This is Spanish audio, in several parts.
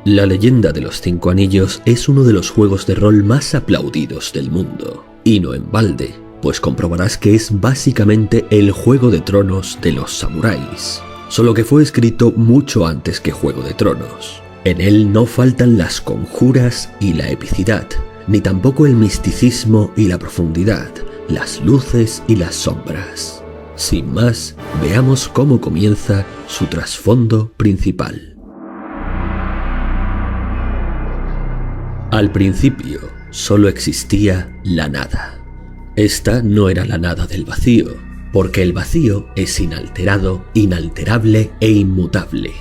La leyenda de los 5 anillos es uno de los juegos de rol más aplaudidos del mundo, y no en balde, pues comprobarás que es básicamente el Juego de Tronos de los samuráis, solo que fue escrito mucho antes que Juego de Tronos. En él no faltan las conjuras y la epicidad, ni tampoco el misticismo y la profundidad, las luces y las sombras. Sin más, veamos cómo comienza su trasfondo principal. Al principio, solo existía la nada. Esta no era la nada del vacío, porque el vacío es inalterado, inalterable e inmutable.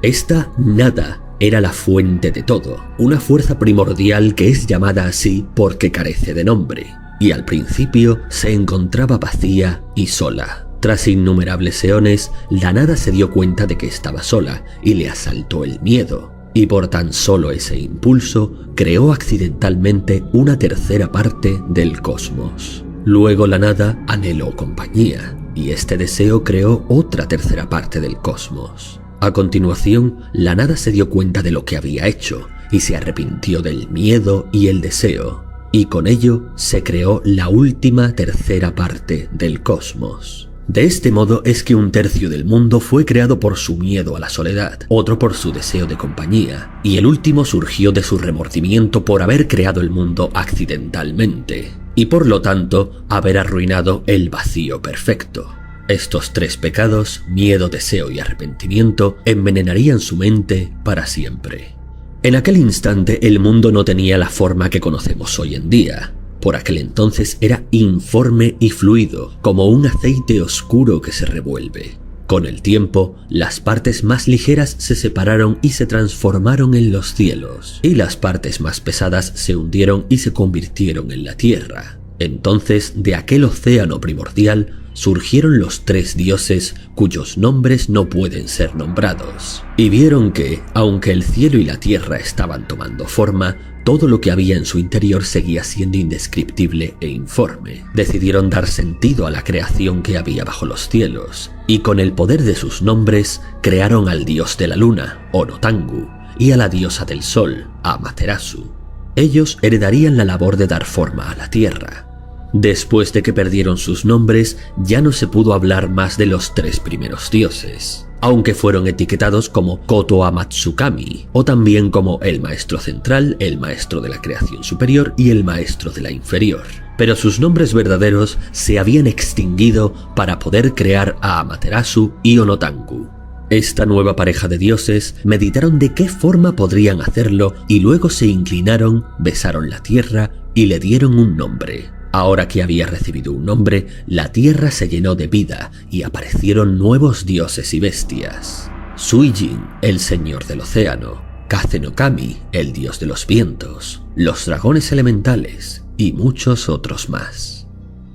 Esta nada era la fuente de todo, una fuerza primordial que es llamada así porque carece de nombre, y al principio se encontraba vacía y sola. Tras innumerables eones, la nada se dio cuenta de que estaba sola y le asaltó el miedo. Y por tan solo ese impulso, creó accidentalmente una tercera parte del cosmos. Luego la nada anheló compañía, y este deseo creó otra tercera parte del cosmos. A continuación, la nada se dio cuenta de lo que había hecho, y se arrepintió del miedo y el deseo, y con ello se creó la última tercera parte del cosmos. De este modo es que un tercio del mundo fue creado por su miedo a la soledad, otro por su deseo de compañía, y el último surgió de su remordimiento por haber creado el mundo accidentalmente, y por lo tanto haber arruinado el vacío perfecto. Estos 3 pecados, miedo, deseo y arrepentimiento, envenenarían su mente para siempre. En aquel instante el mundo no tenía la forma que conocemos hoy en día. Por aquel entonces era informe y fluido, como un aceite oscuro que se revuelve. Con el tiempo, las partes más ligeras se separaron y se transformaron en los cielos, y las partes más pesadas se hundieron y se convirtieron en la tierra. Entonces, de aquel océano primordial, surgieron los 3 dioses cuyos nombres no pueden ser nombrados, y vieron que, aunque el cielo y la tierra estaban tomando forma, todo lo que había en su interior seguía siendo indescriptible e informe. Decidieron dar sentido a la creación que había bajo los cielos, y con el poder de sus nombres crearon al dios de la luna, Onotangu, y a la diosa del sol, Amaterasu. Ellos heredarían la labor de dar forma a la tierra. Después de que perdieron sus nombres, ya no se pudo hablar más de los 3 primeros dioses, aunque fueron etiquetados como Koto Amatsukami, o también como el maestro central, el maestro de la creación superior y el maestro de la inferior. Pero sus nombres verdaderos se habían extinguido para poder crear a Amaterasu y Onotangu. Esta nueva pareja de dioses meditaron de qué forma podrían hacerlo y luego se inclinaron, besaron la tierra y le dieron un nombre. Ahora que había recibido un nombre, la tierra se llenó de vida y aparecieron nuevos dioses y bestias. Suijin, el señor del océano, Kaze no Kami, el dios de los vientos, los dragones elementales y muchos otros más.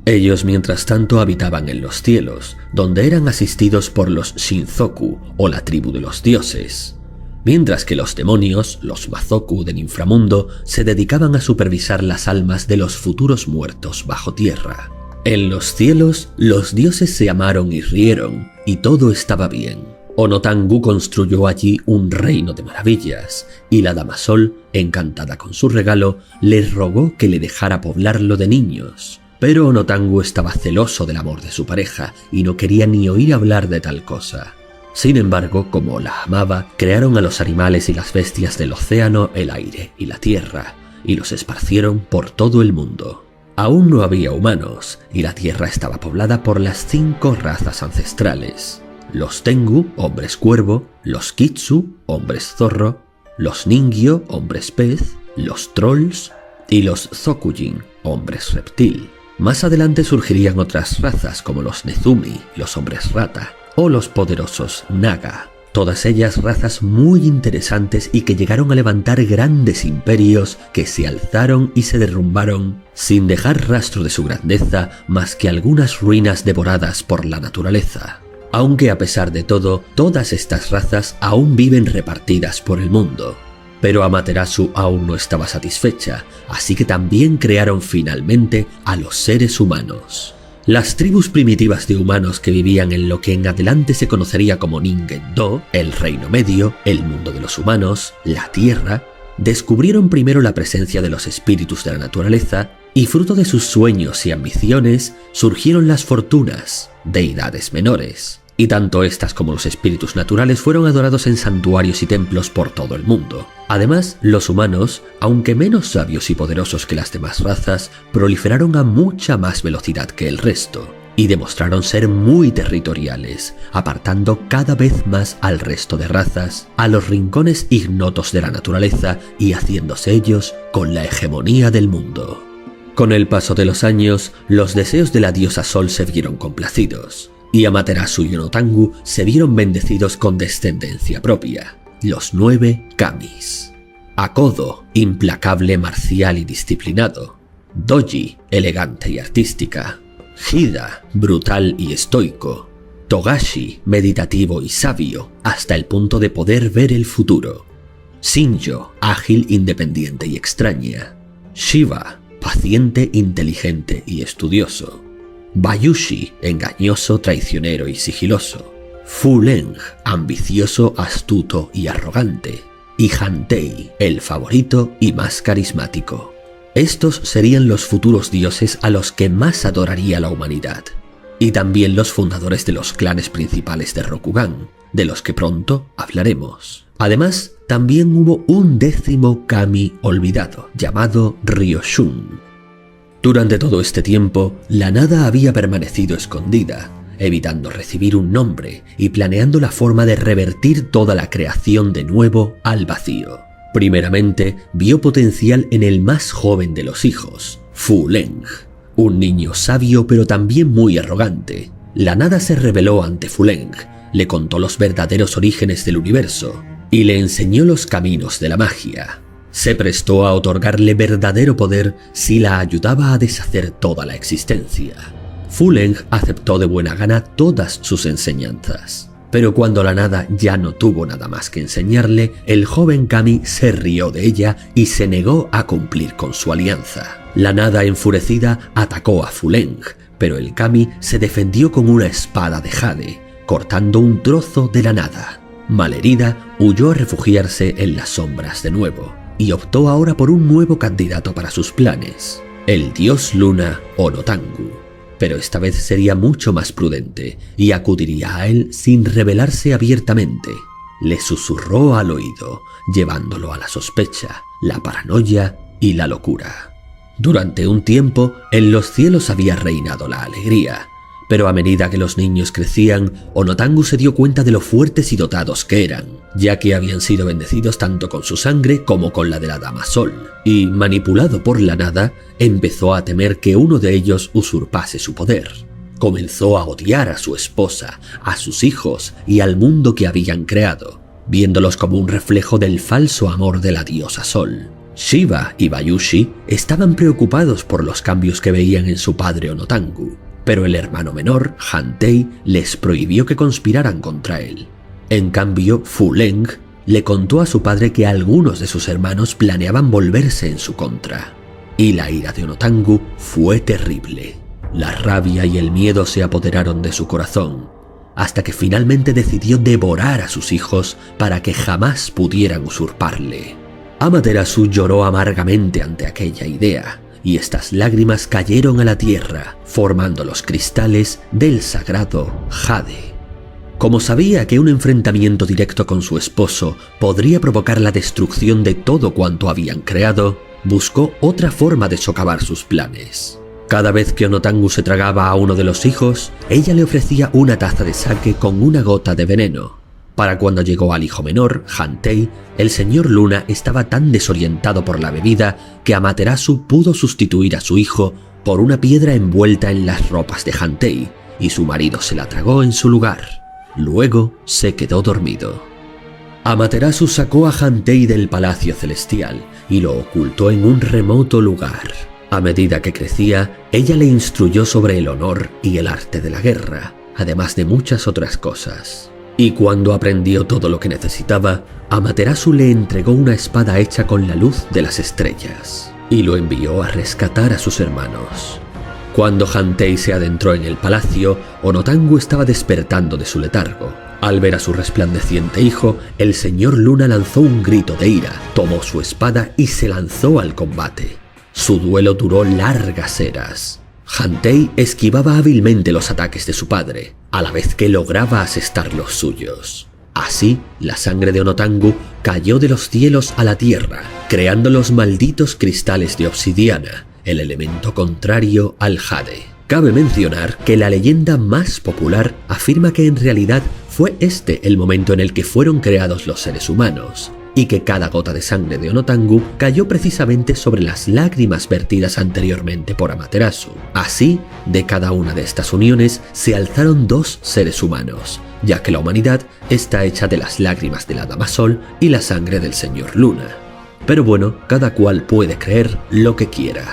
Ellos mientras tanto habitaban en los cielos, donde eran asistidos por los Shinzoku o la tribu de los dioses, mientras que los demonios, los Mazoku del inframundo, se dedicaban a supervisar las almas de los futuros muertos bajo tierra. En los cielos, los dioses se amaron y rieron, y todo estaba bien. Onotangu construyó allí un reino de maravillas, y la Dama Sol, encantada con su regalo, le rogó que le dejara poblarlo de niños. Pero Onotangu estaba celoso del amor de su pareja, y no quería ni oír hablar de tal cosa. Sin embargo, como la amaba, crearon a los animales y las bestias del océano, el aire y la tierra, y los esparcieron por todo el mundo. Aún no había humanos, y la tierra estaba poblada por las 5 razas ancestrales: los Tengu, hombres cuervo, los Kitsu, hombres zorro, los Ningyo, hombres pez, los Trolls y los Zokujin, hombres reptil. Más adelante surgirían otras razas como los Nezumi, los hombres rata, o los poderosos Naga, todas ellas razas muy interesantes y que llegaron a levantar grandes imperios que se alzaron y se derrumbaron sin dejar rastro de su grandeza más que algunas ruinas devoradas por la naturaleza. Aunque a pesar de todo, todas estas razas aún viven repartidas por el mundo. Pero Amaterasu aún no estaba satisfecha, así que también crearon finalmente a los seres humanos. Las tribus primitivas de humanos que vivían en lo que en adelante se conocería como Ningen-Do, el Reino Medio, el mundo de los humanos, la Tierra, descubrieron primero la presencia de los espíritus de la naturaleza y fruto de sus sueños y ambiciones surgieron las fortunas, deidades menores. Y tanto estas como los espíritus naturales fueron adorados en santuarios y templos por todo el mundo. Además, los humanos, aunque menos sabios y poderosos que las demás razas, proliferaron a mucha más velocidad que el resto, y demostraron ser muy territoriales, apartando cada vez más al resto de razas, a los rincones ignotos de la naturaleza y haciéndose ellos con la hegemonía del mundo. Con el paso de los años, los deseos de la diosa Sol se vieron complacidos, y Amaterasu y Onotangu se vieron bendecidos con descendencia propia, los 9 kamis. Akodo, implacable, marcial y disciplinado. Doji, elegante y artística. Hida, brutal y estoico. Togashi, meditativo y sabio, hasta el punto de poder ver el futuro. Shinjo, ágil, independiente y extraña. Shiva, paciente, inteligente y estudioso. Bayushi, engañoso, traicionero y sigiloso. Fuleng, ambicioso, astuto y arrogante. Y Hantei, el favorito y más carismático. Estos serían los futuros dioses a los que más adoraría la humanidad. Y también los fundadores de los clanes principales de Rokugan, de los que pronto hablaremos. Además, también hubo un 10º kami olvidado, llamado Ryoshun. Durante todo este tiempo, la nada había permanecido escondida, evitando recibir un nombre y planeando la forma de revertir toda la creación de nuevo al vacío. Primeramente, vio potencial en el más joven de los hijos, Fuleng, un niño sabio pero también muy arrogante. La nada se rebeló ante Fuleng, le contó los verdaderos orígenes del universo y le enseñó los caminos de la magia. Se prestó a otorgarle verdadero poder si la ayudaba a deshacer toda la existencia. Fuleng aceptó de buena gana todas sus enseñanzas. Pero cuando la nada ya no tuvo nada más que enseñarle, el joven kami se rió de ella y se negó a cumplir con su alianza. La nada enfurecida atacó a Fuleng, pero el kami se defendió con una espada de jade, cortando un trozo de la nada. Malherida, huyó a refugiarse en las sombras de nuevo, y optó ahora por un nuevo candidato para sus planes, el dios luna Onotangu. Pero esta vez sería mucho más prudente y acudiría a él sin revelarse abiertamente. Le susurró al oído, llevándolo a la sospecha, la paranoia y la locura. Durante un tiempo, en los cielos había reinado la alegría, pero a medida que los niños crecían, Onotangu se dio cuenta de lo fuertes y dotados que eran, ya que habían sido bendecidos tanto con su sangre como con la de la Dama Sol, y, manipulado por la nada, empezó a temer que uno de ellos usurpase su poder. Comenzó a odiar a su esposa, a sus hijos y al mundo que habían creado, viéndolos como un reflejo del falso amor de la diosa Sol. Shiva y Bayushi estaban preocupados por los cambios que veían en su padre Onotangu, pero el hermano menor, Hantei, les prohibió que conspiraran contra él. En cambio, Fuleng le contó a su padre que algunos de sus hermanos planeaban volverse en su contra. Y la ira de Onotangu fue terrible. La rabia y el miedo se apoderaron de su corazón, hasta que finalmente decidió devorar a sus hijos para que jamás pudieran usurparle. Amaterasu lloró amargamente ante aquella idea, y estas lágrimas cayeron a la tierra, formando los cristales del sagrado jade. Como sabía que un enfrentamiento directo con su esposo podría provocar la destrucción de todo cuanto habían creado, buscó otra forma de socavar sus planes. Cada vez que Onotangu se tragaba a uno de los hijos, ella le ofrecía una taza de sake con una gota de veneno. Para cuando llegó al hijo menor, Hantei, el señor Luna estaba tan desorientado por la bebida que Amaterasu pudo sustituir a su hijo por una piedra envuelta en las ropas de Hantei, y su marido se la tragó en su lugar. Luego se quedó dormido. Amaterasu sacó a Hantei del palacio celestial y lo ocultó en un remoto lugar. A medida que crecía, ella le instruyó sobre el honor y el arte de la guerra, además de muchas otras cosas. Y cuando aprendió todo lo que necesitaba, Amaterasu le entregó una espada hecha con la luz de las estrellas y lo envió a rescatar a sus hermanos. Cuando Hantei se adentró en el palacio, Onotangu estaba despertando de su letargo. Al ver a su resplandeciente hijo, el señor Luna lanzó un grito de ira, tomó su espada y se lanzó al combate. Su duelo duró largas eras. Hantei esquivaba hábilmente los ataques de su padre, a la vez que lograba asestar los suyos. Así, la sangre de Onotangu cayó de los cielos a la tierra, creando los malditos cristales de obsidiana, el elemento contrario al jade. Cabe mencionar que la leyenda más popular afirma que en realidad fue este el momento en el que fueron creados los seres humanos, y que cada gota de sangre de Onotangu cayó precisamente sobre las lágrimas vertidas anteriormente por Amaterasu. Así, de cada una de estas uniones se alzaron dos seres humanos, ya que la humanidad está hecha de las lágrimas de la Dama Sol y la sangre del señor Luna. Pero bueno, cada cual puede creer lo que quiera.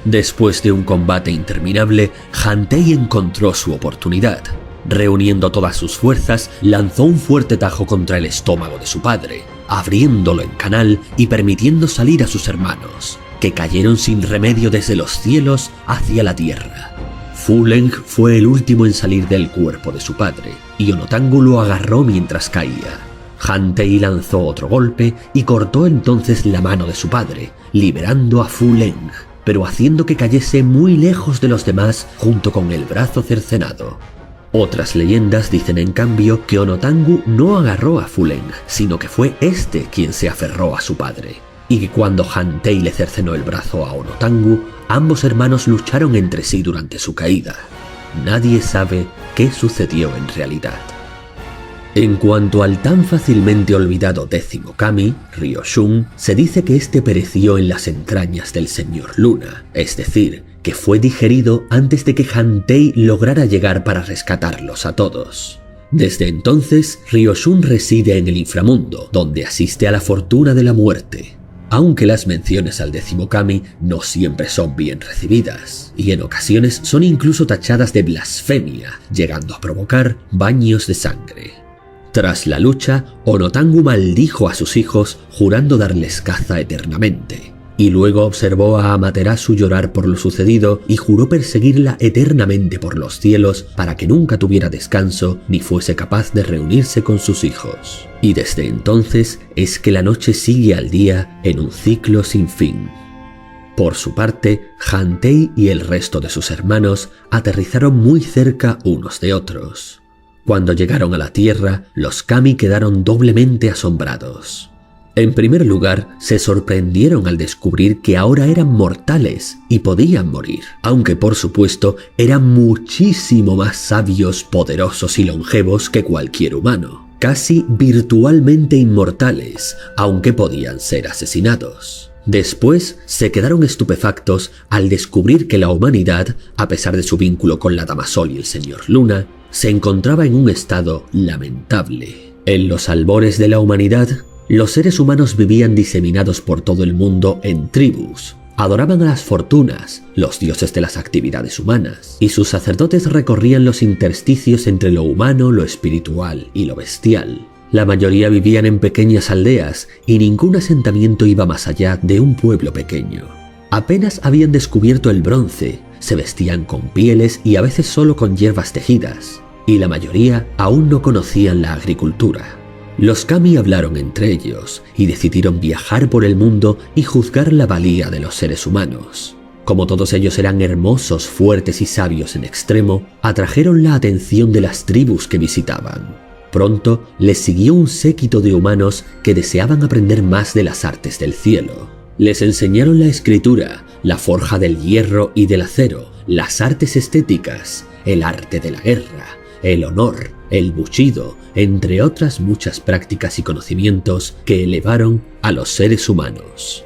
Después de un combate interminable, Hantei encontró su oportunidad. Reuniendo todas sus fuerzas, lanzó un fuerte tajo contra el estómago de su padre, abriéndolo en canal y permitiendo salir a sus hermanos, que cayeron sin remedio desde los cielos hacia la tierra. Fu Leng fue el último en salir del cuerpo de su padre, y Onotangu lo agarró mientras caía. Hantei lanzó otro golpe y cortó entonces la mano de su padre, liberando a Fu Leng, pero haciendo que cayese muy lejos de los demás junto con el brazo cercenado. Otras leyendas dicen en cambio que Onotangu no agarró a Fu Leng, sino que fue este quien se aferró a su padre, y que cuando Hantei le cercenó el brazo a Onotangu, ambos hermanos lucharon entre sí durante su caída. Nadie sabe qué sucedió en realidad. En cuanto al tan fácilmente olvidado 10º Kami, Ryoshun, se dice que este pereció en las entrañas del señor Luna, es decir, que fue digerido antes de que Hantei lograra llegar para rescatarlos a todos. Desde entonces, Ryoshun reside en el inframundo, donde asiste a la fortuna de la muerte, aunque las menciones al 10º Kami no siempre son bien recibidas, y en ocasiones son incluso tachadas de blasfemia, llegando a provocar baños de sangre. Tras la lucha, Onotangu maldijo a sus hijos, jurando darles caza eternamente, y luego observó a Amaterasu llorar por lo sucedido y juró perseguirla eternamente por los cielos para que nunca tuviera descanso ni fuese capaz de reunirse con sus hijos. Y desde entonces es que la noche sigue al día en un ciclo sin fin. Por su parte, Hantei y el resto de sus hermanos aterrizaron muy cerca unos de otros. Cuando llegaron a la Tierra, los Kami quedaron doblemente asombrados. En primer lugar, se sorprendieron al descubrir que ahora eran mortales y podían morir, aunque por supuesto eran muchísimo más sabios, poderosos y longevos que cualquier humano, casi virtualmente inmortales, aunque podían ser asesinados. Después se quedaron estupefactos al descubrir que la humanidad, a pesar de su vínculo con la Dama Sol y el señor Luna, se encontraba en un estado lamentable. En los albores de la humanidad, los seres humanos vivían diseminados por todo el mundo en tribus, adoraban a las fortunas, los dioses de las actividades humanas, y sus sacerdotes recorrían los intersticios entre lo humano, lo espiritual y lo bestial. La mayoría vivían en pequeñas aldeas y ningún asentamiento iba más allá de un pueblo pequeño. Apenas habían descubierto el bronce, se vestían con pieles y a veces solo con hierbas tejidas, y la mayoría aún no conocían la agricultura. Los Kami hablaron entre ellos y decidieron viajar por el mundo y juzgar la valía de los seres humanos. Como todos ellos eran hermosos, fuertes y sabios en extremo, atrajeron la atención de las tribus que visitaban. Pronto les siguió un séquito de humanos que deseaban aprender más de las artes del cielo. Les enseñaron la escritura, la forja del hierro y del acero, las artes estéticas, el arte de la guerra, el honor, el buchido, entre otras muchas prácticas y conocimientos que elevaron a los seres humanos.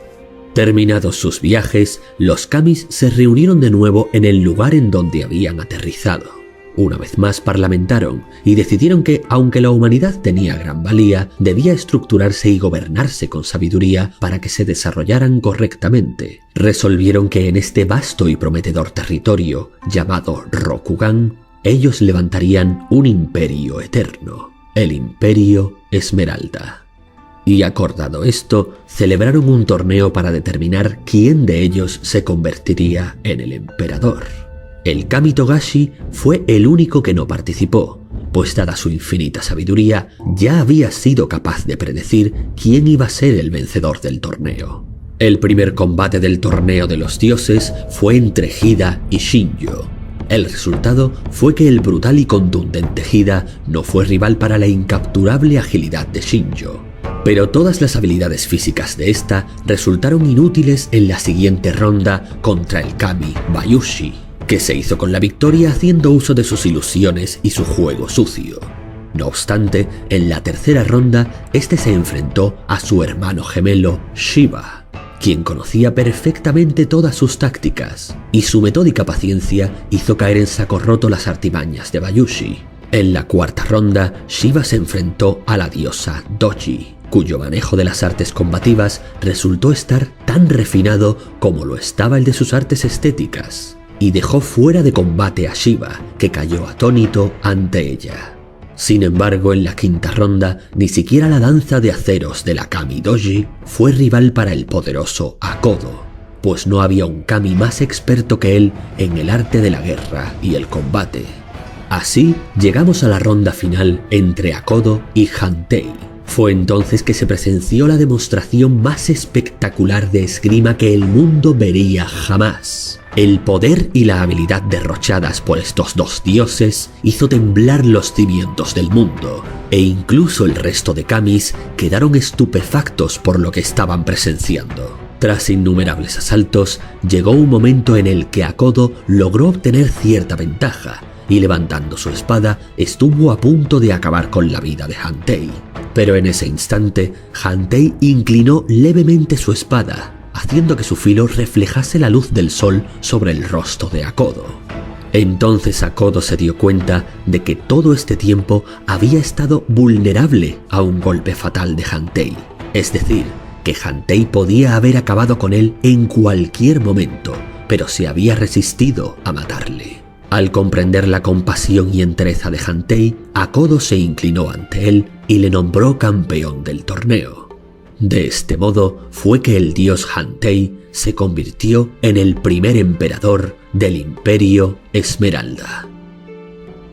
Terminados sus viajes, los Kamis se reunieron de nuevo en el lugar en donde habían aterrizado. Una vez más parlamentaron y decidieron que, aunque la humanidad tenía gran valía, debía estructurarse y gobernarse con sabiduría para que se desarrollaran correctamente. Resolvieron que en este vasto y prometedor territorio, llamado Rokugan, ellos levantarían un imperio eterno, el Imperio Esmeralda. Y acordado esto, celebraron un torneo para determinar quién de ellos se convertiría en el emperador. El Kami Togashi fue el único que no participó, pues dada su infinita sabiduría, ya había sido capaz de predecir quién iba a ser el vencedor del torneo. El primer combate del torneo de los dioses fue entre Hida y Shinjo. El resultado fue que el brutal y contundente Hida no fue rival para la incapturable agilidad de Shinjo, pero todas las habilidades físicas de esta resultaron inútiles en la siguiente ronda contra el Kami Bayushi, que se hizo con la victoria haciendo uso de sus ilusiones y su juego sucio. No obstante, en la tercera ronda, este se enfrentó a su hermano gemelo Shiva, quien conocía perfectamente todas sus tácticas, y su metódica paciencia hizo caer en saco roto las artimañas de Bayushi. En la cuarta ronda, Shiva se enfrentó a la diosa Doji, cuyo manejo de las artes combativas resultó estar tan refinado como lo estaba el de sus artes estéticas, y dejó fuera de combate a Shiva, que cayó atónito ante ella. Sin embargo, en la quinta ronda, ni siquiera la danza de aceros de la Kami Doji fue rival para el poderoso Akodo, pues no había un Kami más experto que él en el arte de la guerra y el combate. Así, llegamos a la ronda final entre Akodo y Hantei. Fue entonces que se presenció la demostración más espectacular de esgrima que el mundo vería jamás. El poder y la habilidad derrochadas por estos dos dioses hizo temblar los cimientos del mundo, e incluso el resto de kamis quedaron estupefactos por lo que estaban presenciando. Tras innumerables asaltos, llegó un momento en el que Akodo logró obtener cierta ventaja, y levantando su espada, estuvo a punto de acabar con la vida de Hantei. Pero en ese instante, Hantei inclinó levemente su espada, haciendo que su filo reflejase la luz del sol sobre el rostro de Akodo. Entonces Akodo se dio cuenta de que todo este tiempo había estado vulnerable a un golpe fatal de Hantei, es decir, que Hantei podía haber acabado con él en cualquier momento, pero se había resistido a matarle. Al comprender la compasión y entereza de Hantei, Akodo se inclinó ante él y le nombró campeón del torneo. De este modo fue que el dios Hantei se convirtió en el primer emperador del Imperio Esmeralda.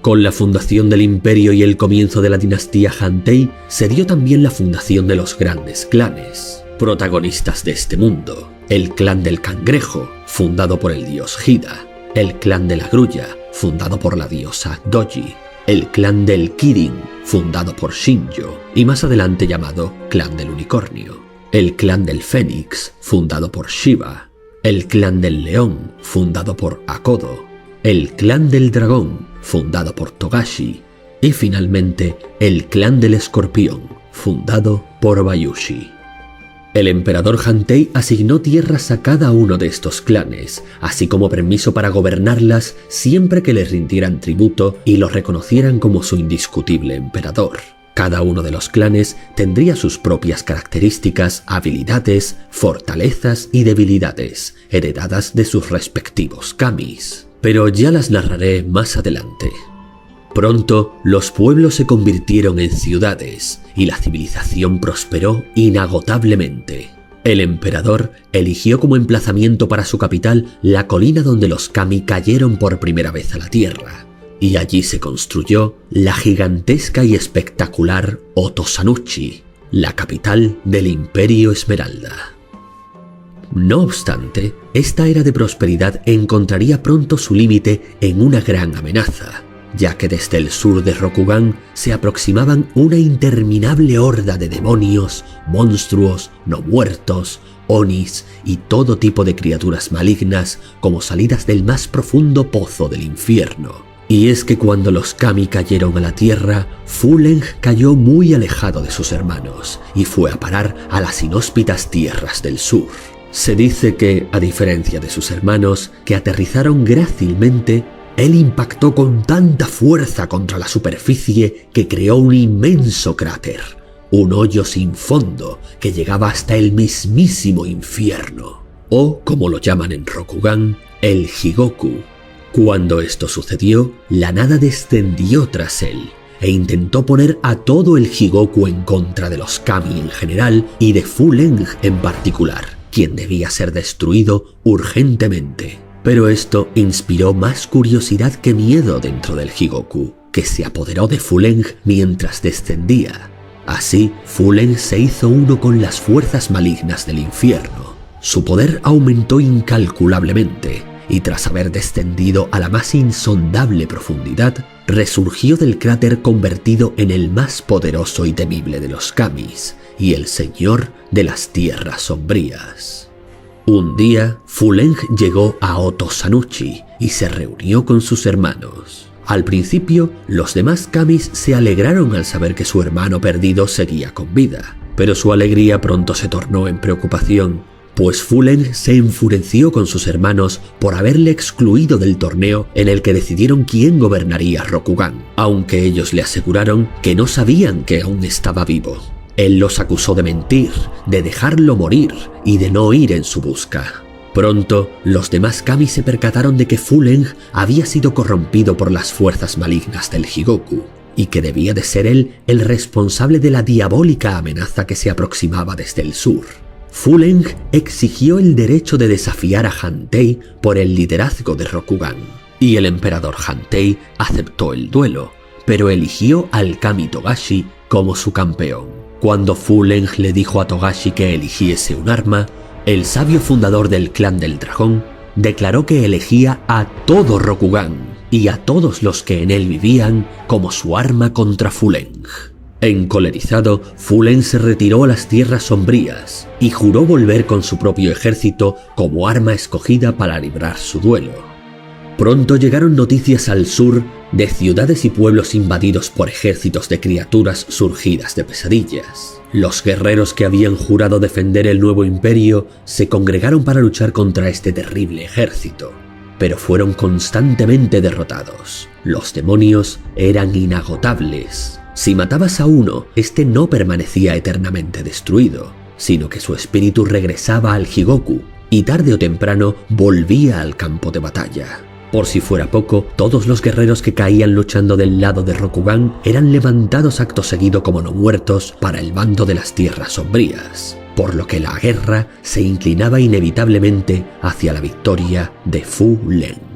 Con la fundación del imperio y el comienzo de la dinastía Hantei, se dio también la fundación de los grandes clanes, protagonistas de este mundo: el clan del cangrejo, fundado por el dios Hida; el clan de la grulla, fundado por la diosa Doji; el clan del Kirin, fundado por Shinjo y más adelante llamado clan del unicornio; el clan del Fénix, fundado por Shiva; el clan del león, fundado por Akodo; el clan del dragón, fundado por Togashi; y finalmente el clan del escorpión, fundado por Bayushi. El emperador Hantei asignó tierras a cada uno de estos clanes, así como permiso para gobernarlas siempre que les rindieran tributo y lo reconocieran como su indiscutible emperador. Cada uno de los clanes tendría sus propias características, habilidades, fortalezas y debilidades, heredadas de sus respectivos kamis, pero ya las narraré más adelante. Pronto, los pueblos se convirtieron en ciudades y la civilización prosperó inagotablemente. El emperador eligió como emplazamiento para su capital la colina donde los kami cayeron por primera vez a la tierra, y allí se construyó la gigantesca y espectacular Otosanuchi, la capital del Imperio Esmeralda. No obstante, esta era de prosperidad encontraría pronto su límite en una gran amenaza, ya que desde el sur de Rokugan se aproximaban una interminable horda de demonios, monstruos, no muertos, onis y todo tipo de criaturas malignas como salidas del más profundo pozo del infierno. Y es que cuando los kami cayeron a la tierra, Fuleng cayó muy alejado de sus hermanos y fue a parar a las inhóspitas tierras del sur. Se dice que, a diferencia de sus hermanos, que aterrizaron grácilmente, él impactó con tanta fuerza contra la superficie que creó un inmenso cráter, un hoyo sin fondo que llegaba hasta el mismísimo infierno, o, como lo llaman en Rokugan, el Higoku. Cuando esto sucedió, la nada descendió tras él e intentó poner a todo el Higoku en contra de los kami en general y de Fuleng en particular, quien debía ser destruido urgentemente. Pero esto inspiró más curiosidad que miedo dentro del Higoku, que se apoderó de Fuleng mientras descendía. Así, Fuleng se hizo uno con las fuerzas malignas del infierno. Su poder aumentó incalculablemente, y tras haber descendido a la más insondable profundidad, resurgió del cráter convertido en el más poderoso y temible de los kamis, y el señor de las tierras sombrías. Un día, Fuleng llegó a Otosanuchi y se reunió con sus hermanos. Al principio, los demás kamis se alegraron al saber que su hermano perdido seguía con vida, pero su alegría pronto se tornó en preocupación, pues Fuleng se enfureció con sus hermanos por haberle excluido del torneo en el que decidieron quién gobernaría Rokugan, aunque ellos le aseguraron que no sabían que aún estaba vivo. Él los acusó de mentir, de dejarlo morir y de no ir en su busca. Pronto, los demás kamis se percataron de que Fuleng había sido corrompido por las fuerzas malignas del Higoku, y que debía de ser él el responsable de la diabólica amenaza que se aproximaba desde el sur. Fuleng exigió el derecho de desafiar a Hantei por el liderazgo de Rokugan, y el emperador Hantei aceptó el duelo, pero eligió al kami Togashi como su campeón. Cuando Fuleng le dijo a Togashi que eligiese un arma, el sabio fundador del clan del dragón declaró que elegía a todo Rokugan y a todos los que en él vivían como su arma contra Fuleng. Encolerizado, Fuleng se retiró a las tierras sombrías y juró volver con su propio ejército como arma escogida para librar su duelo. Pronto llegaron noticias al sur de ciudades y pueblos invadidos por ejércitos de criaturas surgidas de pesadillas. Los guerreros que habían jurado defender el nuevo imperio se congregaron para luchar contra este terrible ejército, pero fueron constantemente derrotados. Los demonios eran inagotables. Si matabas a uno, este no permanecía eternamente destruido, sino que su espíritu regresaba al Higoku y tarde o temprano volvía al campo de batalla. Por si fuera poco, todos los guerreros que caían luchando del lado de Rokugan eran levantados acto seguido como no muertos para el bando de las tierras sombrías, por lo que la guerra se inclinaba inevitablemente hacia la victoria de Fuleng.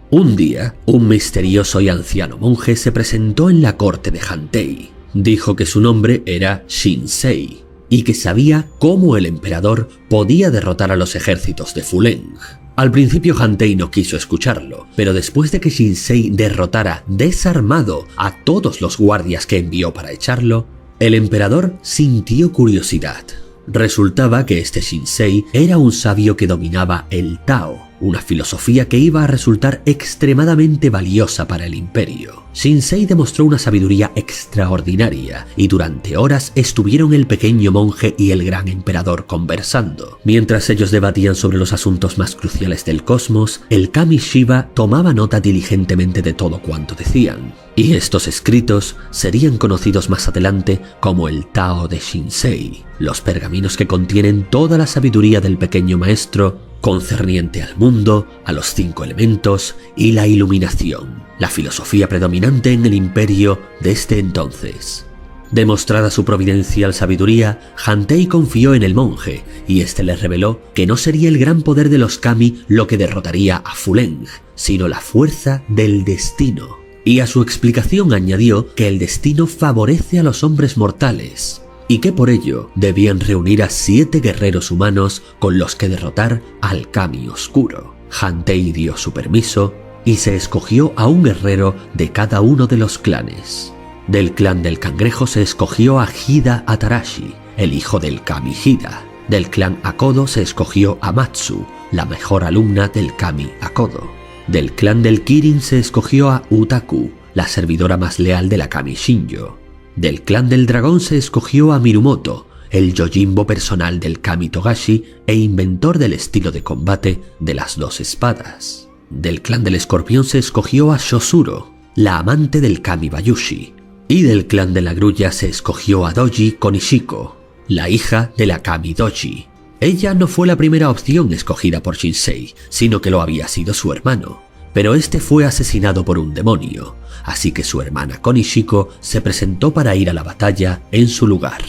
Un día, un misterioso y anciano monje se presentó en la corte de Hantei. Dijo que su nombre era Shinsei y que sabía cómo el emperador podía derrotar a los ejércitos de Fuleng. Al principio Hantei no quiso escucharlo, pero después de que Shinsei derrotara desarmado a todos los guardias que envió para echarlo, el emperador sintió curiosidad. Resultaba que este Shinsei era un sabio que dominaba el Tao, una filosofía que iba a resultar extremadamente valiosa para el imperio. Shinsei demostró una sabiduría extraordinaria y durante horas estuvieron el pequeño monje y el gran emperador conversando. Mientras ellos debatían sobre los asuntos más cruciales del cosmos, el kami Shiva tomaba nota diligentemente de todo cuanto decían, y estos escritos serían conocidos más adelante como el Tao de Shinsei, los pergaminos que contienen toda la sabiduría del pequeño maestro concerniente al mundo, a los 5 elementos y la iluminación, la filosofía predominante en el imperio desde entonces. Demostrada su providencial sabiduría, Hantei confió en el monje y este le reveló que no sería el gran poder de los kami lo que derrotaría a Fuleng, sino la fuerza del destino. Y a su explicación añadió que el destino favorece a los hombres mortales, y que por ello debían reunir a 7 guerreros humanos con los que derrotar al kami oscuro. Hantei dio su permiso y se escogió a un guerrero de cada uno de los clanes. Del clan del cangrejo se escogió a Hida Atarashi, el hijo del kami Hida. Del clan Akodo se escogió a Matsu, la mejor alumna del kami Akodo. Del clan del Kirin se escogió a Utaku, la servidora más leal de la kami Shinjo. Del clan del dragón se escogió a Mirumoto, el yojimbo personal del kami Togashi e inventor del estilo de combate de las 2 espadas. Del clan del escorpión se escogió a Shosuro, la amante del kami Bayushi. Y del clan de la grulla se escogió a Doji Konishiko, la hija de la kami Doji. Ella no fue la primera opción escogida por Shinsei, sino que lo había sido su hermano. Pero este fue asesinado por un demonio, así que su hermana Konishiko se presentó para ir a la batalla en su lugar.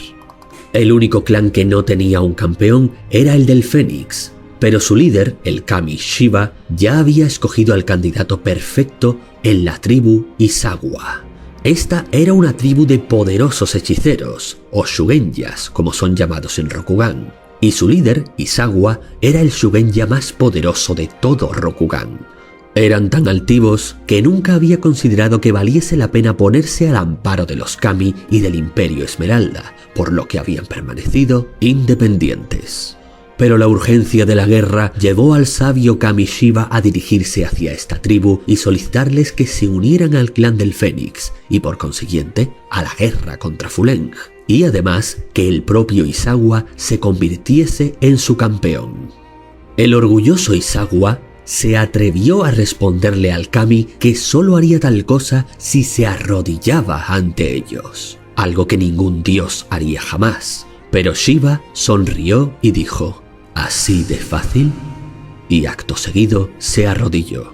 El único clan que no tenía un campeón era el del Fénix, Pero su líder, el kami Shiva, ya había escogido al candidato perfecto en la tribu Izawa. Esta era una tribu de poderosos hechiceros, o shugenyas, como son llamados en Rokugan, y su líder, Izawa, era el shugenya más poderoso de todo Rokugan. Eran tan altivos que nunca había considerado que valiese la pena ponerse al amparo de los kami y del Imperio Esmeralda, por lo que habían permanecido independientes. Pero la urgencia de la guerra llevó al sabio kami Shiva a dirigirse hacia esta tribu y solicitarles que se unieran al clan del Fénix y por consiguiente a la guerra contra Fuleng, y además que el propio Izawa se convirtiese en su campeón. El orgulloso Izawa se atrevió a responderle al kami que solo haría tal cosa si se arrodillaba ante ellos, algo que ningún dios haría jamás. Pero Shiva sonrió y dijo: ¿así de fácil? Y acto seguido se arrodilló.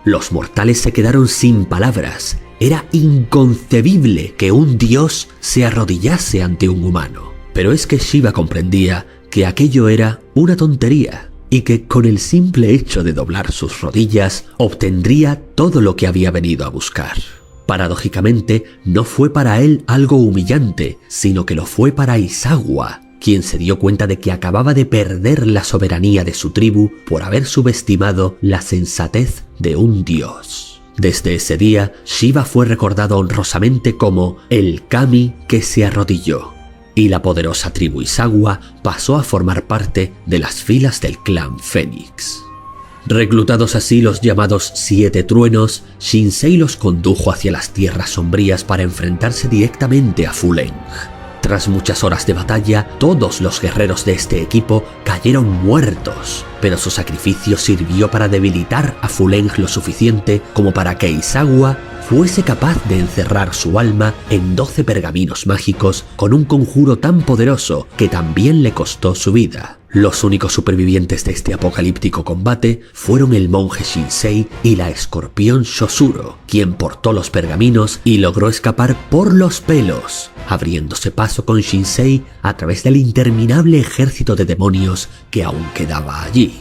Los mortales se quedaron sin palabras. Era inconcebible que un dios se arrodillase ante un humano. Pero es que Shiva comprendía que aquello era una tontería y que con el simple hecho de doblar sus rodillas obtendría todo lo que había venido a buscar. Paradójicamente, no fue para él algo humillante, sino que lo fue para Izawa, quien se dio cuenta de que acababa de perder la soberanía de su tribu por haber subestimado la sensatez de un dios. Desde ese día, Shiva fue recordado honrosamente como el kami que se arrodilló, y la poderosa tribu Izawa pasó a formar parte de las filas del clan Fénix. Reclutados así los llamados Siete Truenos, Shinsei los condujo hacia las tierras sombrías para enfrentarse directamente a Fuleng. Tras muchas horas de batalla, todos los guerreros de este equipo cayeron muertos, pero su sacrificio sirvió para debilitar a Fuleng lo suficiente como para que Izawa fuese capaz de encerrar su alma en 12 pergaminos mágicos con un conjuro tan poderoso que también le costó su vida. Los únicos supervivientes de este apocalíptico combate fueron el monje Shinsei y la escorpión Shosuro, quien portó los pergaminos y logró escapar por los pelos, abriéndose paso con Shinsei a través del interminable ejército de demonios que aún quedaba allí.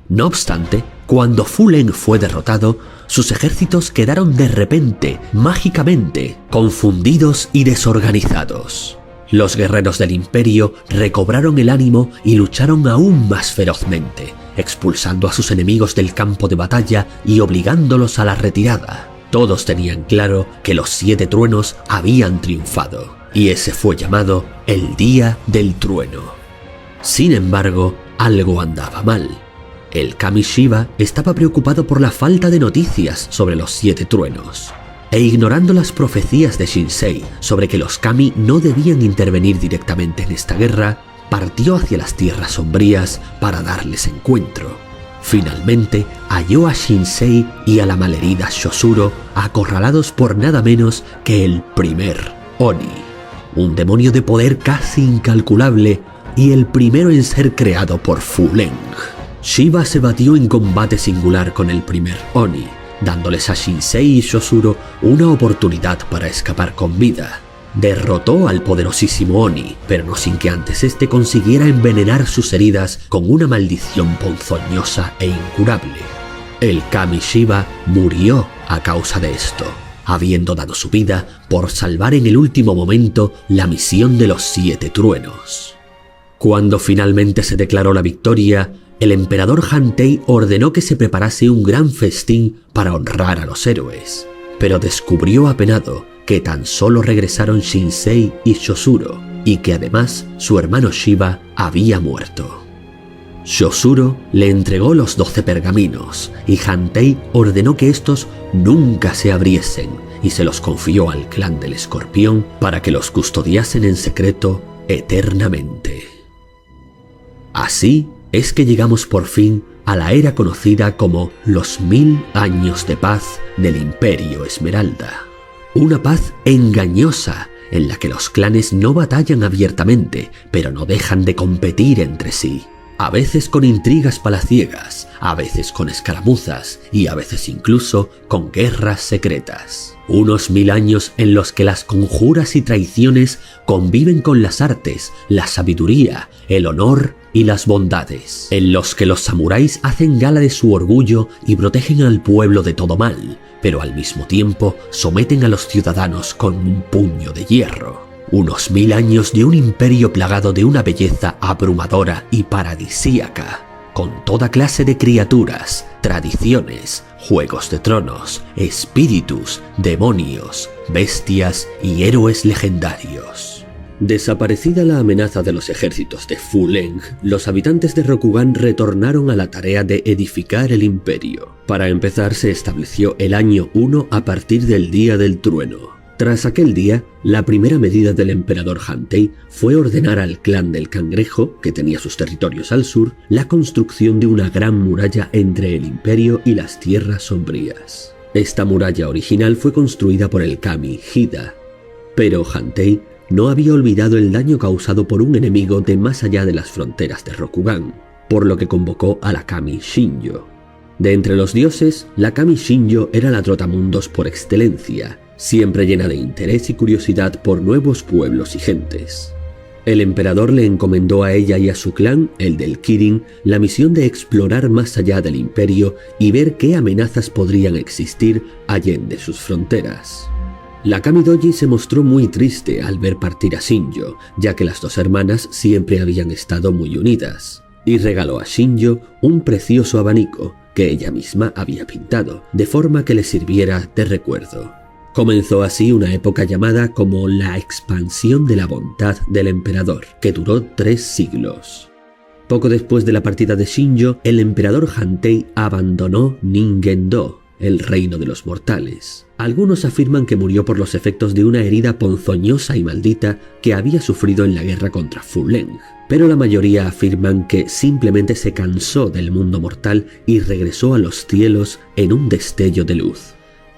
No obstante, cuando Fuleng fue derrotado, sus ejércitos quedaron de repente, mágicamente, confundidos y desorganizados. Los guerreros del Imperio recobraron el ánimo y lucharon aún más ferozmente, expulsando a sus enemigos del campo de batalla y obligándolos a la retirada. Todos tenían claro que los Siete Truenos habían triunfado, y ese fue llamado el Día del Trueno. Sin embargo, algo andaba mal. El kami Shiva estaba preocupado por la falta de noticias sobre los Siete Truenos, e ignorando las profecías de Shinsei sobre que los kami no debían intervenir directamente en esta guerra, partió hacia las tierras sombrías para darles encuentro. Finalmente halló a Shinsei y a la malherida Shosuro acorralados por nada menos que el primer Oni, un demonio de poder casi incalculable y el primero en ser creado por Fuleng. Shiva se batió en combate singular con el primer Oni, dándoles a Shinsei y Shosuro una oportunidad para escapar con vida. Derrotó al poderosísimo Oni, pero no sin que antes este consiguiera envenenar sus heridas con una maldición ponzoñosa e incurable. El kami Shiva murió a causa de esto, habiendo dado su vida por salvar en el último momento la misión de los Siete Truenos. Cuando finalmente se declaró la victoria, el emperador Hantei ordenó que se preparase un gran festín para honrar a los héroes, pero descubrió apenado que tan solo regresaron Shinsei y Shosuro, y que además su hermano Shiva había muerto. Shosuro le entregó los 12 pergaminos, y Hantei ordenó que estos nunca se abriesen, y se los confió al clan del Escorpión para que los custodiasen en secreto eternamente. Así es que llegamos por fin a la era conocida como los 1000 años de paz del Imperio Esmeralda. Una paz engañosa en la que los clanes no batallan abiertamente, pero no dejan de competir entre sí. a veces con intrigas palaciegas, a veces con escaramuzas y a veces incluso con guerras secretas. Unos 1000 años en los que las conjuras y traiciones conviven con las artes, la sabiduría, el honor y las bondades, en los que los samuráis hacen gala de su orgullo y protegen al pueblo de todo mal, pero al mismo tiempo someten a los ciudadanos con un puño de hierro. Unos 1000 años de un imperio plagado de una belleza abrumadora y paradisíaca, con toda clase de criaturas, tradiciones, juegos de tronos, espíritus, demonios, bestias y héroes legendarios. Desaparecida la amenaza de los ejércitos de Fu Leng, los habitantes de Rokugan retornaron a la tarea de edificar el imperio. Para empezar, se estableció el año 1 a partir del Día del Trueno. Tras aquel día, la primera medida del emperador Hantei fue ordenar al clan del Cangrejo, que tenía sus territorios al sur, la construcción de una gran muralla entre el imperio y las tierras sombrías. Esta muralla original fue construida por el kami Hida, pero Hantei no había olvidado el daño causado por un enemigo de más allá de las fronteras de Rokugan, por lo que convocó a la kami Shinjo. De entre los dioses, la kami Shinjo era la trotamundos por excelencia, siempre llena de interés y curiosidad por nuevos pueblos y gentes. El emperador le encomendó a ella y a su clan, el del Kirin, la misión de explorar más allá del imperio y ver qué amenazas podrían existir allende sus fronteras. La Kamidoji se mostró muy triste al ver partir a Shinjo, ya que las dos hermanas siempre habían estado muy unidas, y regaló a Shinjo un precioso abanico que ella misma había pintado, de forma que le sirviera de recuerdo. Comenzó así una época llamada como la expansión de la bondad del emperador, que duró 3 siglos. Poco después de la partida de Shinjo, el emperador Hantei abandonó Ningen-do, el reino de los mortales. Algunos afirman que murió por los efectos de una herida ponzoñosa y maldita que había sufrido en la guerra contra Fu Leng, pero la mayoría afirman que simplemente se cansó del mundo mortal y regresó a los cielos en un destello de luz.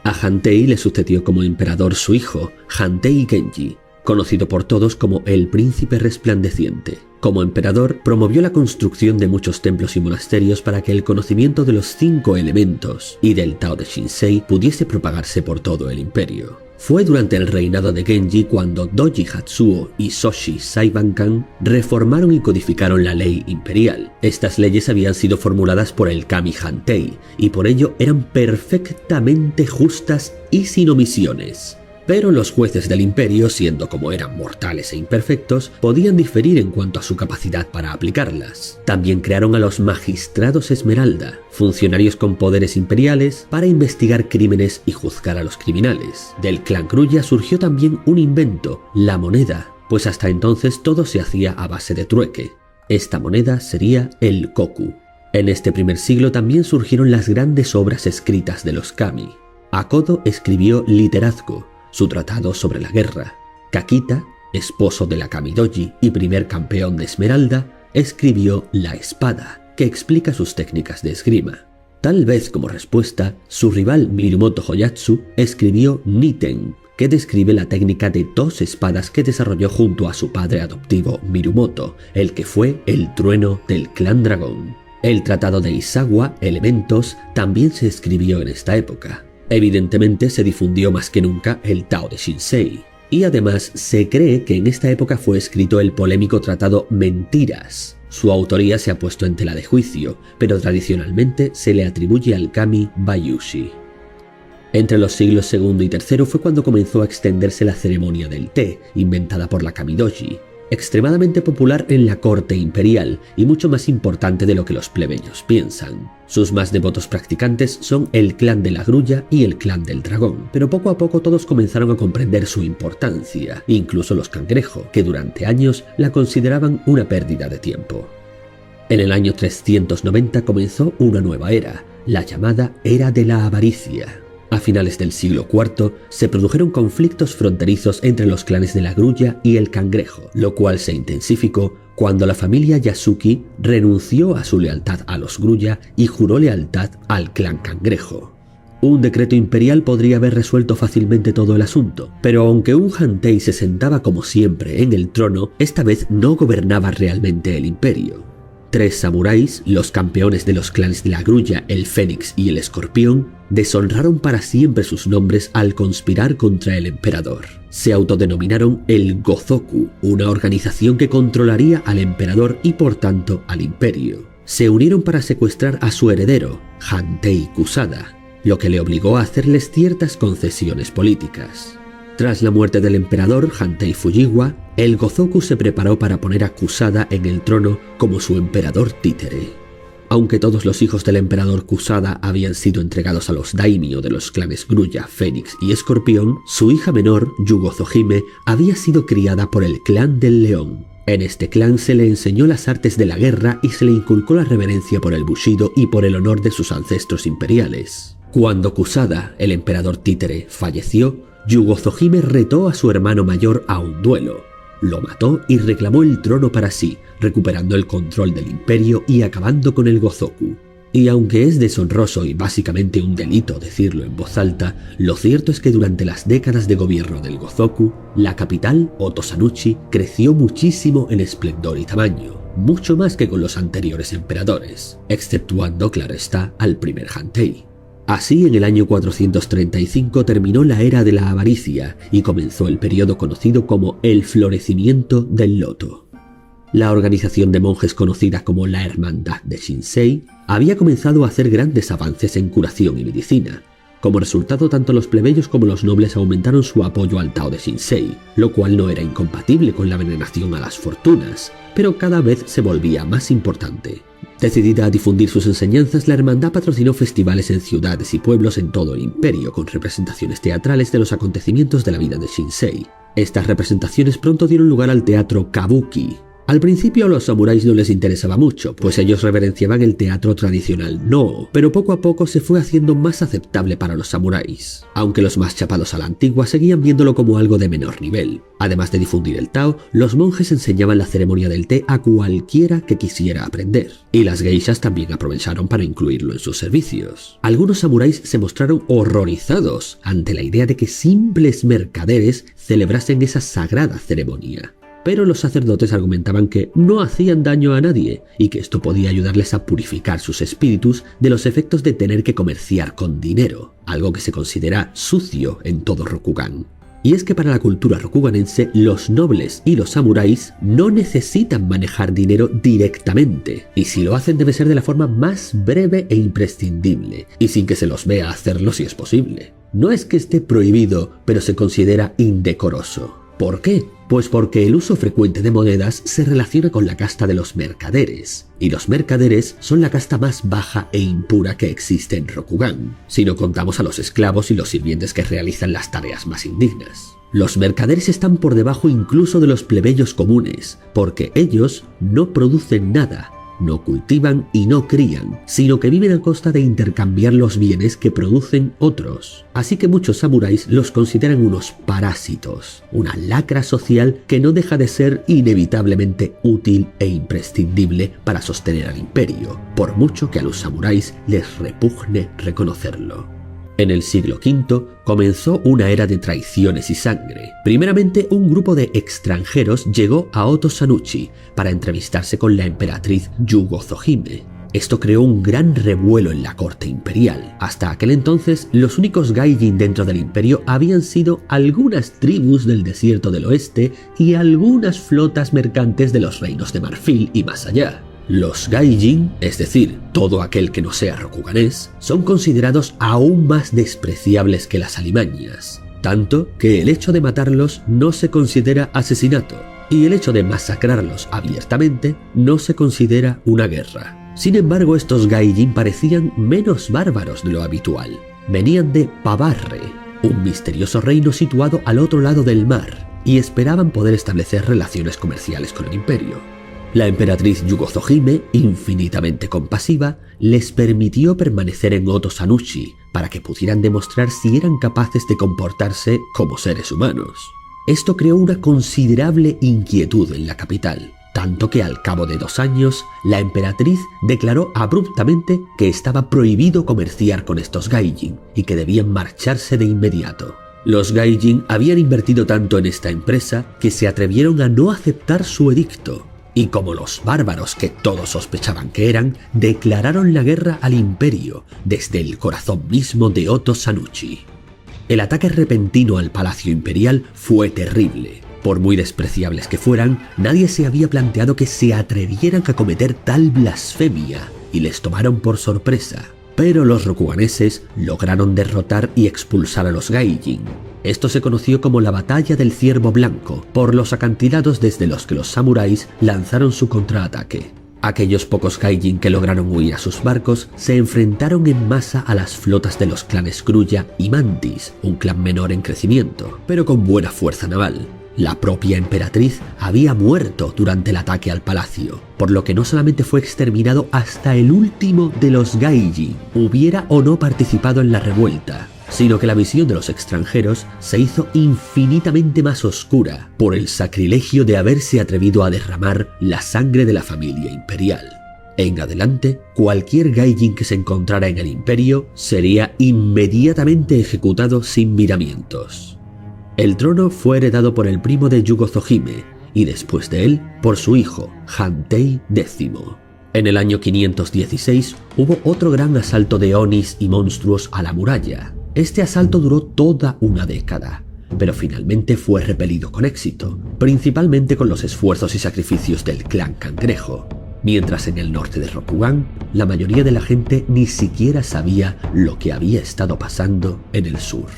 A Hantei le sucedió como emperador su hijo, Hantei Genji, conocido por todos como el Príncipe Resplandeciente. Como emperador, promovió la construcción de muchos templos y monasterios para que el conocimiento de los 5 elementos y del Tao de Shinsei pudiese propagarse por todo el imperio. Fue durante el reinado de Genji cuando Doji Hatsuo y Soshi Saibankan reformaron y codificaron la ley imperial. Estas leyes habían sido formuladas por el kami Hantei y por ello eran perfectamente justas y sin omisiones. Pero los jueces del imperio, siendo como eran mortales e imperfectos, podían diferir en cuanto a su capacidad para aplicarlas. También crearon a los magistrados Esmeralda, funcionarios con poderes imperiales para investigar crímenes y juzgar a los criminales. Del clan Kruya surgió también un invento, la moneda, pues hasta entonces todo se hacía a base de trueque. Esta moneda sería el koku. En este primer siglo también surgieron las grandes obras escritas de los kami. Akodo escribió Literazgo, su tratado sobre la guerra. Kakita, esposo de la Kamidoji y primer campeón de Esmeralda, escribió La Espada, que explica sus técnicas de esgrima. Tal vez como respuesta, su rival Mirumoto Hoyatsu escribió Niten, que describe la técnica de 2 espadas que desarrolló junto a su padre adoptivo Mirumoto, el que fue el trueno del clan dragón. El tratado de Izawa, Elementos, también se escribió en esta época. Evidentemente se difundió más que nunca el Tao de Shinsei, y además se cree que en esta época fue escrito el polémico tratado Mentiras. Su autoría se ha puesto en tela de juicio, pero tradicionalmente se le atribuye al kami Bayushi. Entre los siglos II y III fue cuando comenzó a extenderse la ceremonia del té, inventada por la Kamidoji, extremadamente popular en la corte imperial y mucho más importante de lo que los plebeyos piensan. Sus más devotos practicantes son el clan de la Grulla y el clan del dragón, pero poco a poco todos comenzaron a comprender su importancia, incluso los Cangrejo, que durante años la consideraban una pérdida de tiempo. En el año 390 comenzó una nueva era, la llamada Era de la Avaricia. A finales del siglo IV se produjeron conflictos fronterizos entre los clanes de la Grulla y el Cangrejo, lo cual se intensificó cuando la familia Yasuki renunció a su lealtad a los Grulla y juró lealtad al clan Cangrejo. Un decreto imperial podría haber resuelto fácilmente todo el asunto, pero aunque un Hantei se sentaba como siempre en el trono, esta vez no gobernaba realmente el imperio. 3 samuráis, los campeones de los clanes de la Grulla, el Fénix y el Escorpión, deshonraron para siempre sus nombres al conspirar contra el emperador. Se autodenominaron el Gozoku, una organización que controlaría al emperador y por tanto al imperio. Se unieron para secuestrar a su heredero, Hantei Kusada, lo que le obligó a hacerles ciertas concesiones políticas. Tras la muerte del emperador Hantei Fujiwa, el Gozoku se preparó para poner a Kusada en el trono como su emperador títere. Aunque todos los hijos del emperador Kusada habían sido entregados a los daimyo de los clanes Grulla, Fénix y Escorpión, su hija menor, Yugozohime, había sido criada por el clan del León. En este clan se le enseñó las artes de la guerra y se le inculcó la reverencia por el Bushido y por el honor de sus ancestros imperiales. Cuando Kusada, el emperador títere, falleció, Yugozohime retó a su hermano mayor a un duelo. Lo mató y reclamó el trono para sí, recuperando el control del imperio y acabando con el Gozoku. Y aunque es deshonroso y básicamente un delito decirlo en voz alta, lo cierto es que durante las décadas de gobierno del Gozoku, la capital, Otosanuchi, creció muchísimo en esplendor y tamaño, mucho más que con los anteriores emperadores, exceptuando, claro está, al primer Hantei. Así, en el año 435 terminó la era de la avaricia y comenzó el periodo conocido como el florecimiento del loto. La organización de monjes conocida como la Hermandad de Shinsei había comenzado a hacer grandes avances en curación y medicina. Como resultado, tanto los plebeyos como los nobles aumentaron su apoyo al Tao de Shinsei, lo cual no era incompatible con la veneración a las fortunas, pero cada vez se volvía más importante. Decidida a difundir sus enseñanzas, la hermandad patrocinó festivales en ciudades y pueblos en todo el imperio, con representaciones teatrales de los acontecimientos de la vida de Shinsei. Estas representaciones pronto dieron lugar al teatro Kabuki. Al principio a los samuráis no les interesaba mucho, pues ellos reverenciaban el teatro tradicional No, pero poco a poco se fue haciendo más aceptable para los samuráis, aunque los más chapados a la antigua seguían viéndolo como algo de menor nivel. Además de difundir el Tao, los monjes enseñaban la ceremonia del té a cualquiera que quisiera aprender, y las geishas también aprovecharon para incluirlo en sus servicios. Algunos samuráis se mostraron horrorizados ante la idea de que simples mercaderes celebrasen esa sagrada ceremonia. Pero los sacerdotes argumentaban que no hacían daño a nadie y que esto podía ayudarles a purificar sus espíritus de los efectos de tener que comerciar con dinero, algo que se considera sucio en todo Rokugan. Y es que para la cultura rokuganense, los nobles y los samuráis no necesitan manejar dinero directamente, y si lo hacen debe ser de la forma más breve e imprescindible, y sin que se los vea hacerlo si es posible. No es que esté prohibido, pero se considera indecoroso. ¿Por qué? Pues porque el uso frecuente de monedas se relaciona con la casta de los mercaderes, y los mercaderes son la casta más baja e impura que existe en Rokugan, si no contamos a los esclavos y los sirvientes que realizan las tareas más indignas. Los mercaderes están por debajo incluso de los plebeyos comunes, porque ellos no producen nada, no cultivan y no crían, sino que viven a costa de intercambiar los bienes que producen otros. Así que muchos samuráis los consideran unos parásitos, una lacra social que no deja de ser inevitablemente útil e imprescindible para sostener al imperio, por mucho que a los samuráis les repugne reconocerlo. En el siglo V comenzó una era de traiciones y sangre. Primeramente, un grupo de extranjeros llegó a Otosanuchi para entrevistarse con la emperatriz Yugozohime. Esto creó un gran revuelo en la corte imperial. Hasta aquel entonces, los únicos gaijin dentro del imperio habían sido algunas tribus del desierto del oeste y algunas flotas mercantes de los reinos de Marfil y más allá. Los gaijin, es decir, todo aquel que no sea rokuganés, son considerados aún más despreciables que las alimañas, tanto que el hecho de matarlos no se considera asesinato, y el hecho de masacrarlos abiertamente no se considera una guerra. Sin embargo, estos gaijin parecían menos bárbaros de lo habitual. Venían de Pavarre, un misterioso reino situado al otro lado del mar, y esperaban poder establecer relaciones comerciales con el imperio. La emperatriz Yugozohime, infinitamente compasiva, les permitió permanecer en Otosanuchi para que pudieran demostrar si eran capaces de comportarse como seres humanos. Esto creó una considerable inquietud en la capital, tanto que al cabo de 2 años, la emperatriz declaró abruptamente que estaba prohibido comerciar con estos gaijin y que debían marcharse de inmediato. Los gaijin habían invertido tanto en esta empresa que se atrevieron a no aceptar su edicto. y como los bárbaros que todos sospechaban que eran, declararon la guerra al imperio desde el corazón mismo de Oto Sanuchi. El ataque repentino al palacio imperial fue terrible. Por muy despreciables que fueran, nadie se había planteado que se atrevieran a cometer tal blasfemia y les tomaron por sorpresa. Pero los rokuganeses lograron derrotar y expulsar a los Gaijin. Esto se conoció como la Batalla del Ciervo Blanco, por los acantilados desde los que los samuráis lanzaron su contraataque. Aquellos pocos Gaijin que lograron huir a sus barcos se enfrentaron en masa a las flotas de los clanes Kruya y Mantis, un clan menor en crecimiento, pero con buena fuerza naval. La propia emperatriz había muerto durante el ataque al palacio, por lo que no solamente fue exterminado hasta el último de los Gaijin, hubiera o no participado en la revuelta, sino que la visión de los extranjeros se hizo infinitamente más oscura por el sacrilegio de haberse atrevido a derramar la sangre de la familia imperial. En adelante, cualquier Gaijin que se encontrara en el imperio sería inmediatamente ejecutado sin miramientos. El trono fue heredado por el primo de Yugo Zohime y después de él por su hijo, Hantei X. En el año 516 hubo otro gran asalto de onis y monstruos a la muralla. Este asalto duró toda una década, pero finalmente fue repelido con éxito, principalmente con los esfuerzos y sacrificios del clan Cangrejo. Mientras en el norte de Rokugan, la mayoría de la gente ni siquiera sabía lo que había estado pasando en el sur.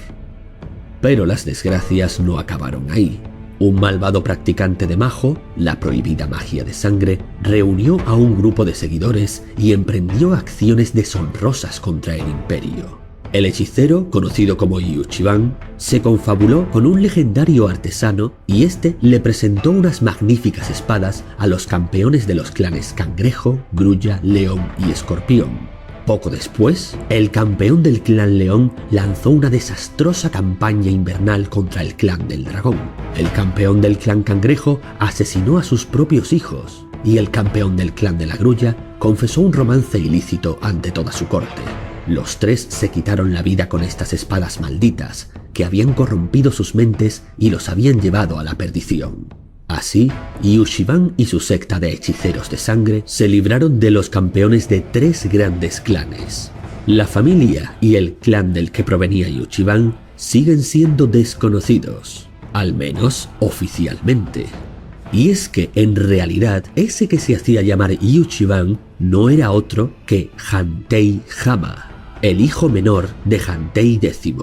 Pero las desgracias no acabaron ahí. Un malvado practicante de Majo, la prohibida magia de sangre, reunió a un grupo de seguidores y emprendió acciones deshonrosas contra el imperio. El hechicero, conocido como Yu-Chiban, se confabuló con un legendario artesano y este le presentó unas magníficas espadas a los campeones de los clanes Cangrejo, Grulla, León y Escorpión. Poco después, el campeón del clan León lanzó una desastrosa campaña invernal contra el clan del Dragón. El campeón del clan Cangrejo asesinó a sus propios hijos y el campeón del clan de la Grulla confesó un romance ilícito ante toda su corte. Los tres se quitaron la vida con estas espadas malditas que habían corrompido sus mentes y los habían llevado a la perdición. Así, Yu-Shiban y su secta de hechiceros de sangre se libraron de los campeones de tres grandes clanes. La familia y el clan del que provenía Yu-Shiban siguen siendo desconocidos, al menos oficialmente. Y es que en realidad ese que se hacía llamar Yu-Shiban no era otro que Hantei Hama, el hijo menor de Hantei X.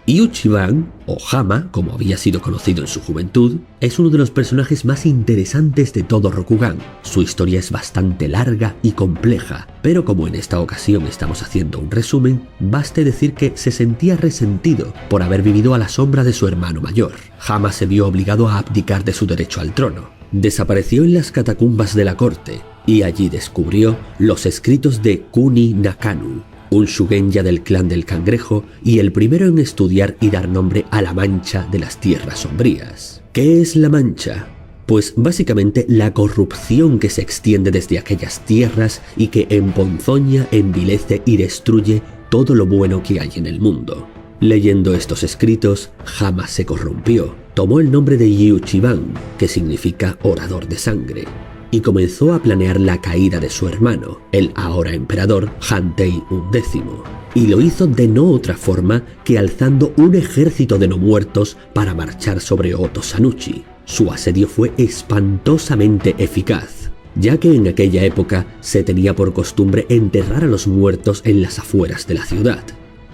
Yu-Shiban, o Hama, como había sido conocido en su juventud, es uno de los personajes más interesantes de todo Rokugan. Su historia es bastante larga y compleja, pero como en esta ocasión estamos haciendo un resumen, baste decir que se sentía resentido por haber vivido a la sombra de su hermano mayor. Hama se vio obligado a abdicar de su derecho al trono. Desapareció en las catacumbas de la corte y allí descubrió los escritos de Kuni Nakanu, un shugenya del clan del Cangrejo y el primero en estudiar y dar nombre a la Mancha de las Tierras Sombrías. ¿Qué es la Mancha? Pues básicamente la corrupción que se extiende desde aquellas tierras y que emponzoña, envilece y destruye todo lo bueno que hay en el mundo. Leyendo estos escritos, Hama se corrompió, tomó el nombre de Yu-Chiban, que significa orador de sangre, y comenzó a planear la caída de su hermano, el ahora emperador Hantei X, y lo hizo de no otra forma que alzando un ejército de no muertos para marchar sobre Oto Sanuchi. Su asedio fue espantosamente eficaz, ya que en aquella época se tenía por costumbre enterrar a los muertos en las afueras de la ciudad.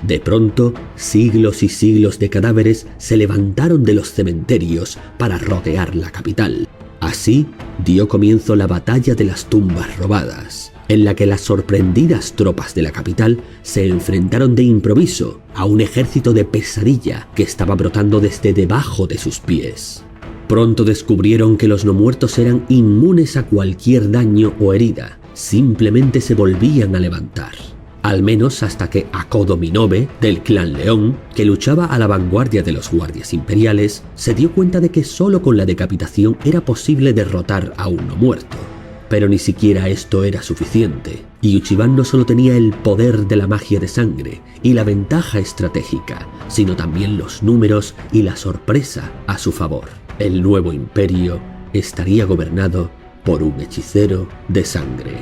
De pronto, siglos y siglos de cadáveres se levantaron de los cementerios para rodear la capital. Así dio comienzo la batalla de las tumbas robadas, en la que las sorprendidas tropas de la capital se enfrentaron de improviso a un ejército de pesadilla que estaba brotando desde debajo de sus pies. Pronto descubrieron que los no muertos eran inmunes a cualquier daño o herida, simplemente se volvían a levantar. Al menos hasta que Akodo Minobe, del clan León, que luchaba a la vanguardia de los guardias imperiales, se dio cuenta de que solo con la decapitación era posible derrotar a un no muerto. Pero ni siquiera esto era suficiente. Yu-Chiban no solo tenía el poder de la magia de sangre y la ventaja estratégica, sino también los números y la sorpresa a su favor. El nuevo imperio estaría gobernado por un hechicero de sangre.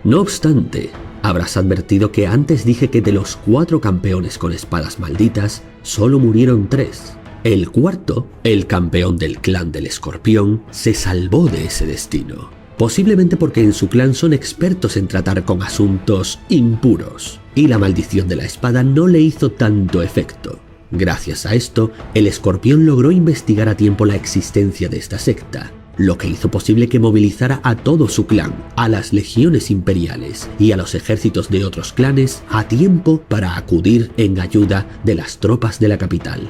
No obstante, habrás advertido que antes dije que de los 4 campeones con espadas malditas, solo murieron 3. El cuarto, el campeón del clan del Escorpión, se salvó de ese destino. Posiblemente porque en su clan son expertos en tratar con asuntos impuros, y la maldición de la espada no le hizo tanto efecto. Gracias a esto, el Escorpión logró investigar a tiempo la existencia de esta secta, lo que hizo posible que movilizara a todo su clan, a las legiones imperiales y a los ejércitos de otros clanes a tiempo para acudir en ayuda de las tropas de la capital.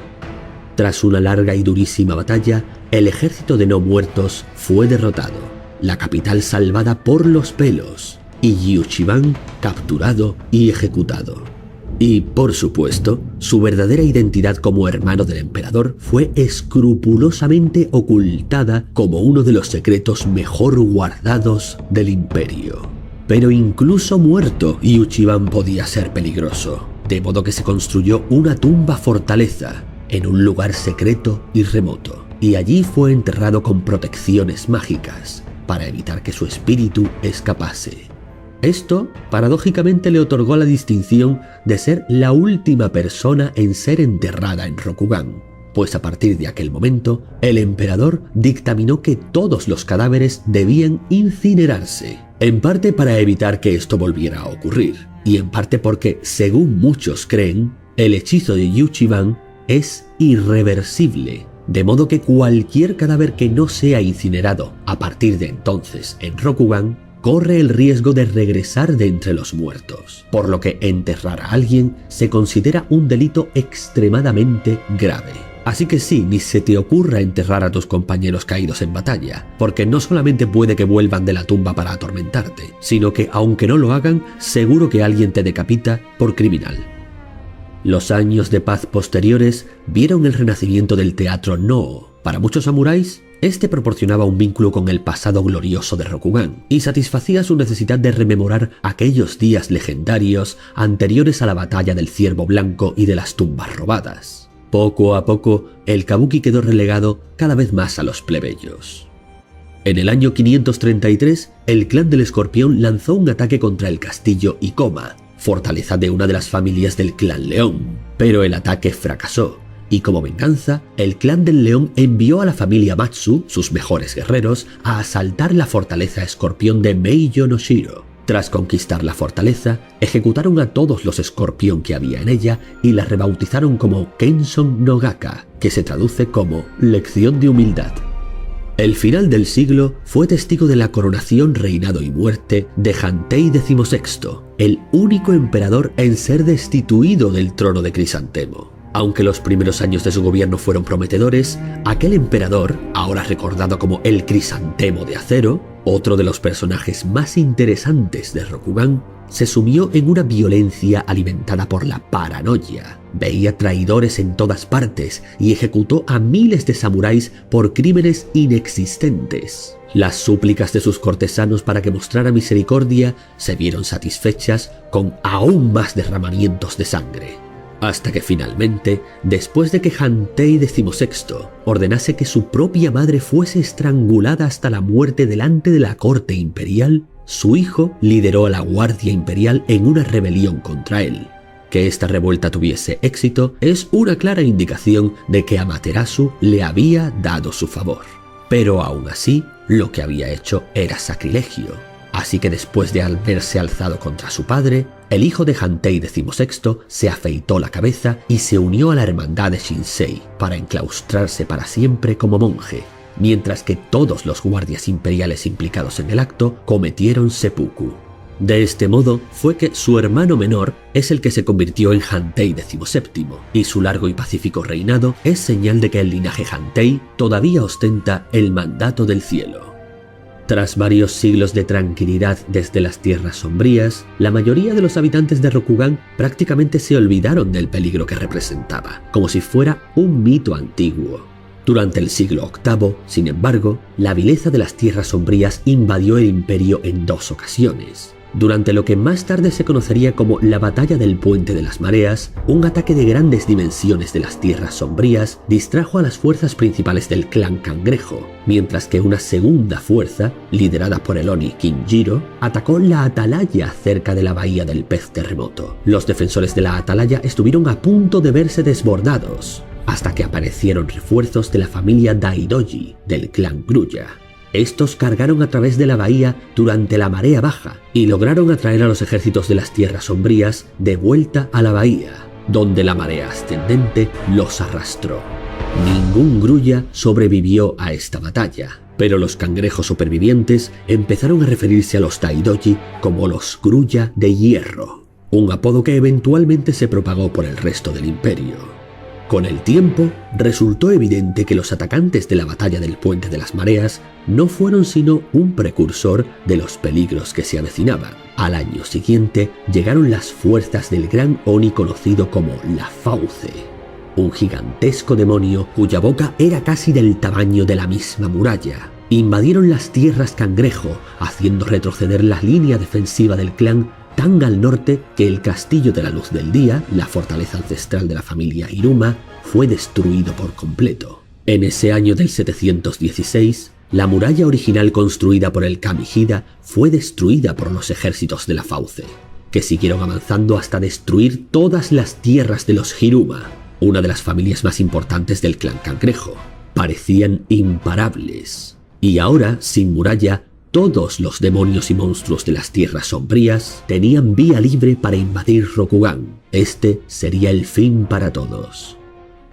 Tras una larga y durísima batalla, el ejército de no muertos fue derrotado, la capital salvada por los pelos y Yu Qiban capturado y ejecutado. Y, por supuesto, su verdadera identidad como hermano del emperador fue escrupulosamente ocultada como uno de los secretos mejor guardados del imperio. Pero incluso muerto, Yu Qiban podía ser peligroso, de modo que se construyó una tumba fortaleza en un lugar secreto y remoto, y allí fue enterrado con protecciones mágicas para evitar que su espíritu escapase. Esto, paradójicamente, le otorgó la distinción de ser la última persona en ser enterrada en Rokugan, pues a partir de aquel momento, el emperador dictaminó que todos los cadáveres debían incinerarse, en parte para evitar que esto volviera a ocurrir, y en parte porque, según muchos creen, el hechizo de Yu Qiban es irreversible, de modo que cualquier cadáver que no sea incinerado a partir de entonces en Rokugan corre el riesgo de regresar de entre los muertos, por lo que enterrar a alguien se considera un delito extremadamente grave. Así que sí, ni se te ocurra enterrar a tus compañeros caídos en batalla, porque no solamente puede que vuelvan de la tumba para atormentarte, sino que aunque no lo hagan, seguro que alguien te decapita por criminal. Los años de paz posteriores vieron el renacimiento del teatro Noh. Para muchos samuráis, este proporcionaba un vínculo con el pasado glorioso de Rokugan y satisfacía su necesidad de rememorar aquellos días legendarios anteriores a la batalla del Ciervo Blanco y de las tumbas robadas. Poco a poco, el kabuki quedó relegado cada vez más a los plebeyos. En el año 533, el clan del Escorpión lanzó un ataque contra el castillo Ikoma, fortaleza de una de las familias del clan León, pero el ataque fracasó. Y como venganza, el clan del León envió a la familia Matsu, sus mejores guerreros, a asaltar la fortaleza Escorpión de Meijo no Shiro. Tras conquistar la fortaleza, ejecutaron a todos los escorpión que había en ella y la rebautizaron como Kenson no Gaka, que se traduce como lección de humildad. El final del siglo fue testigo de la coronación, reinado y muerte de Hantei XVI, el único emperador en ser destituido del trono de Crisantemo. Aunque los primeros años de su gobierno fueron prometedores, aquel emperador, ahora recordado como el Crisantemo de Acero, otro de los personajes más interesantes de Rokugan, se sumió en una violencia alimentada por la paranoia. Veía traidores en todas partes y ejecutó a miles de samuráis por crímenes inexistentes. Las súplicas de sus cortesanos para que mostrara misericordia se vieron satisfechas con aún más derramamientos de sangre. Hasta que finalmente, después de que Hantei XVI ordenase que su propia madre fuese estrangulada hasta la muerte delante de la corte imperial, su hijo lideró a la Guardia Imperial en una rebelión contra él. Que esta revuelta tuviese éxito es una clara indicación de que Amaterasu le había dado su favor. Pero aún así, lo que había hecho era sacrilegio. Así que después de haberse alzado contra su padre, el hijo de Hantei XVI se afeitó la cabeza y se unió a la hermandad de Shinsei para enclaustrarse para siempre como monje, mientras que todos los guardias imperiales implicados en el acto cometieron seppuku. De este modo fue que su hermano menor es el que se convirtió en Hantei XVII, y su largo y pacífico reinado es señal de que el linaje Hantei todavía ostenta el mandato del cielo. Tras varios siglos de tranquilidad desde las tierras sombrías, la mayoría de los habitantes de Rokugan prácticamente se olvidaron del peligro que representaba, como si fuera un mito antiguo. Durante el siglo VIII, sin embargo, la vileza de las tierras sombrías invadió el imperio en 2 ocasiones. Durante lo que más tarde se conocería como la Batalla del Puente de las Mareas, un ataque de grandes dimensiones de las Tierras Sombrías distrajo a las fuerzas principales del clan Cangrejo, mientras que una segunda fuerza, liderada por el Oni Kinjiro, atacó la Atalaya cerca de la bahía del Pez Terremoto. Los defensores de la Atalaya estuvieron a punto de verse desbordados, hasta que aparecieron refuerzos de la familia Daidoji del clan Grulla. Estos cargaron a través de la bahía durante la marea baja y lograron atraer a los ejércitos de las Tierras Sombrías de vuelta a la bahía, donde la marea ascendente los arrastró. Ningún Grulla sobrevivió a esta batalla, pero los cangrejos supervivientes empezaron a referirse a los Daidoji como los Grulla de Hierro, un apodo que eventualmente se propagó por el resto del imperio. Con el tiempo, resultó evidente que los atacantes de la batalla del Puente de las Mareas no fueron sino un precursor de los peligros que se avecinaban. Al año siguiente, llegaron las fuerzas del gran Oni conocido como la Fauce, un gigantesco demonio cuya boca era casi del tamaño de la misma muralla. Invadieron las tierras Cangrejo, haciendo retroceder la línea defensiva del clan tan al norte que el Castillo de la Luz del Día, la fortaleza ancestral de la familia Hiruma, fue destruido por completo. En ese año del 716, la muralla original construida por el Kami Hida fue destruida por los ejércitos de la Fauce, que siguieron avanzando hasta destruir todas las tierras de los Hiruma, una de las familias más importantes del clan Cangrejo. Parecían imparables. Y ahora, sin muralla, todos los demonios y monstruos de las Tierras Sombrías tenían vía libre para invadir Rokugan. Este sería el fin para todos.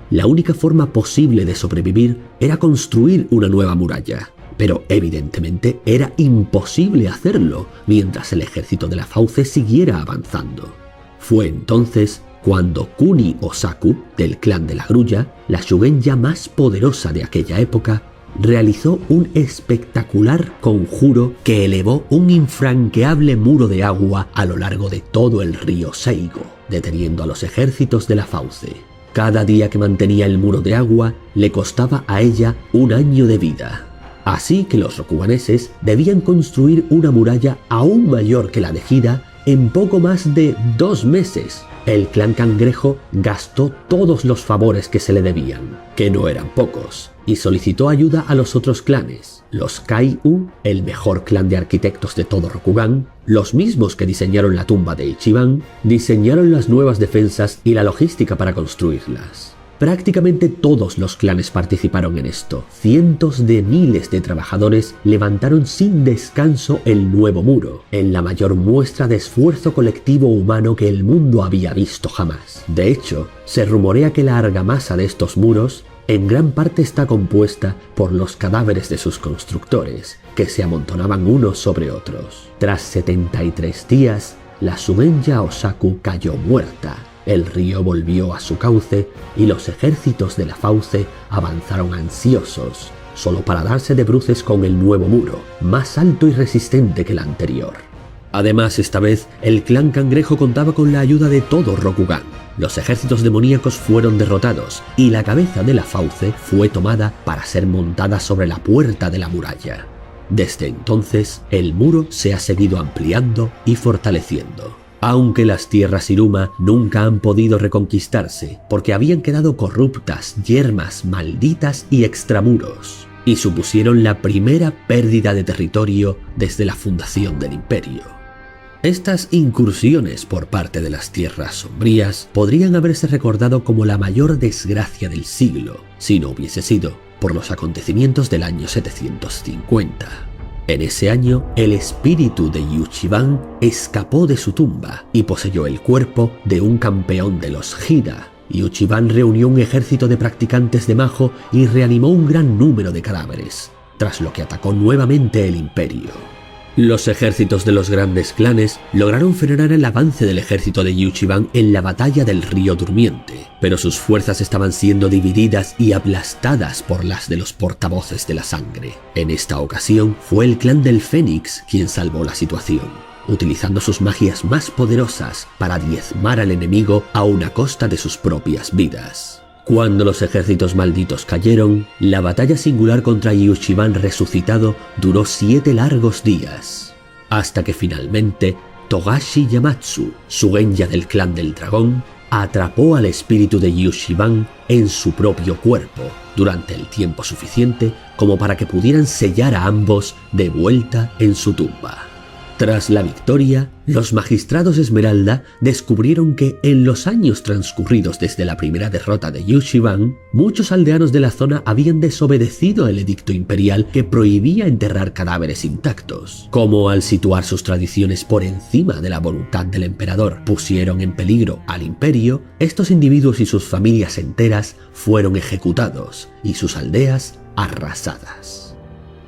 La única forma posible de sobrevivir era construir una nueva muralla, pero evidentemente era imposible hacerlo mientras el ejército de la Fauce siguiera avanzando. Fue entonces cuando Kuni Osaku, del clan de la Grulla, la Shugenja más poderosa de aquella época, realizó un espectacular conjuro que elevó un infranqueable muro de agua a lo largo de todo el río Seigo, deteniendo a los ejércitos de la Fauce. Cada día que mantenía el muro de agua le costaba a ella un año de vida. Así que los rokuganeses debían construir una muralla aún mayor que la de Hida en poco más de 2 meses. El clan Cangrejo gastó todos los favores que se le debían, que no eran pocos, y solicitó ayuda a los otros clanes. Los Kai-U, el mejor clan de arquitectos de todo Rokugan, los mismos que diseñaron la tumba de Ichiban, diseñaron las nuevas defensas y la logística para construirlas. Prácticamente todos los clanes participaron en esto. Cientos de miles de trabajadores levantaron sin descanso el nuevo muro, en la mayor muestra de esfuerzo colectivo humano que el mundo había visto jamás. De hecho, se rumorea que la argamasa de estos muros en gran parte está compuesta por los cadáveres de sus constructores, que se amontonaban unos sobre otros. Tras 73 días, la Shugenja Osaku cayó muerta. El río volvió a su cauce y los ejércitos de la Fauce avanzaron ansiosos, solo para darse de bruces con el nuevo muro, más alto y resistente que el anterior. Además, esta vez, el clan Cangrejo contaba con la ayuda de todo Rokugan. Los ejércitos demoníacos fueron derrotados y la cabeza de la Fauce fue tomada para ser montada sobre la puerta de la muralla. Desde entonces, el muro se ha seguido ampliando y fortaleciendo. Aunque las tierras Hiruma nunca han podido reconquistarse porque habían quedado corruptas, yermas, malditas y extramuros, y supusieron la primera pérdida de territorio desde la fundación del imperio. Estas incursiones por parte de las Tierras Sombrías podrían haberse recordado como la mayor desgracia del siglo, si no hubiese sido por los acontecimientos del año 750. En ese año, el espíritu de Yuchiban escapó de su tumba y poseyó el cuerpo de un campeón de los Hida. Yuchiban reunió un ejército de practicantes de Majo y reanimó un gran número de cadáveres, tras lo que atacó nuevamente el imperio. Los ejércitos de los grandes clanes lograron frenar el avance del ejército de Yuchiban en la batalla del río Durmiente, pero sus fuerzas estaban siendo divididas y aplastadas por las de los portavoces de la sangre. En esta ocasión fue el clan del Fénix quien salvó la situación, utilizando sus magias más poderosas para diezmar al enemigo a una costa de sus propias vidas. Cuando los ejércitos malditos cayeron, la batalla singular contra Yuchiban resucitado duró 7 largos días, hasta que finalmente Togashi Yamatsu, su genya del clan del dragón, atrapó al espíritu de Yushiban en su propio cuerpo durante el tiempo suficiente como para que pudieran sellar a ambos de vuelta en su tumba. Tras la victoria, los magistrados Esmeralda descubrieron que en los años transcurridos desde la primera derrota de Yushiban, muchos aldeanos de la zona habían desobedecido el edicto imperial que prohibía enterrar cadáveres intactos. Como al situar sus tradiciones por encima de la voluntad del emperador pusieron en peligro al imperio, estos individuos y sus familias enteras fueron ejecutados y sus aldeas arrasadas.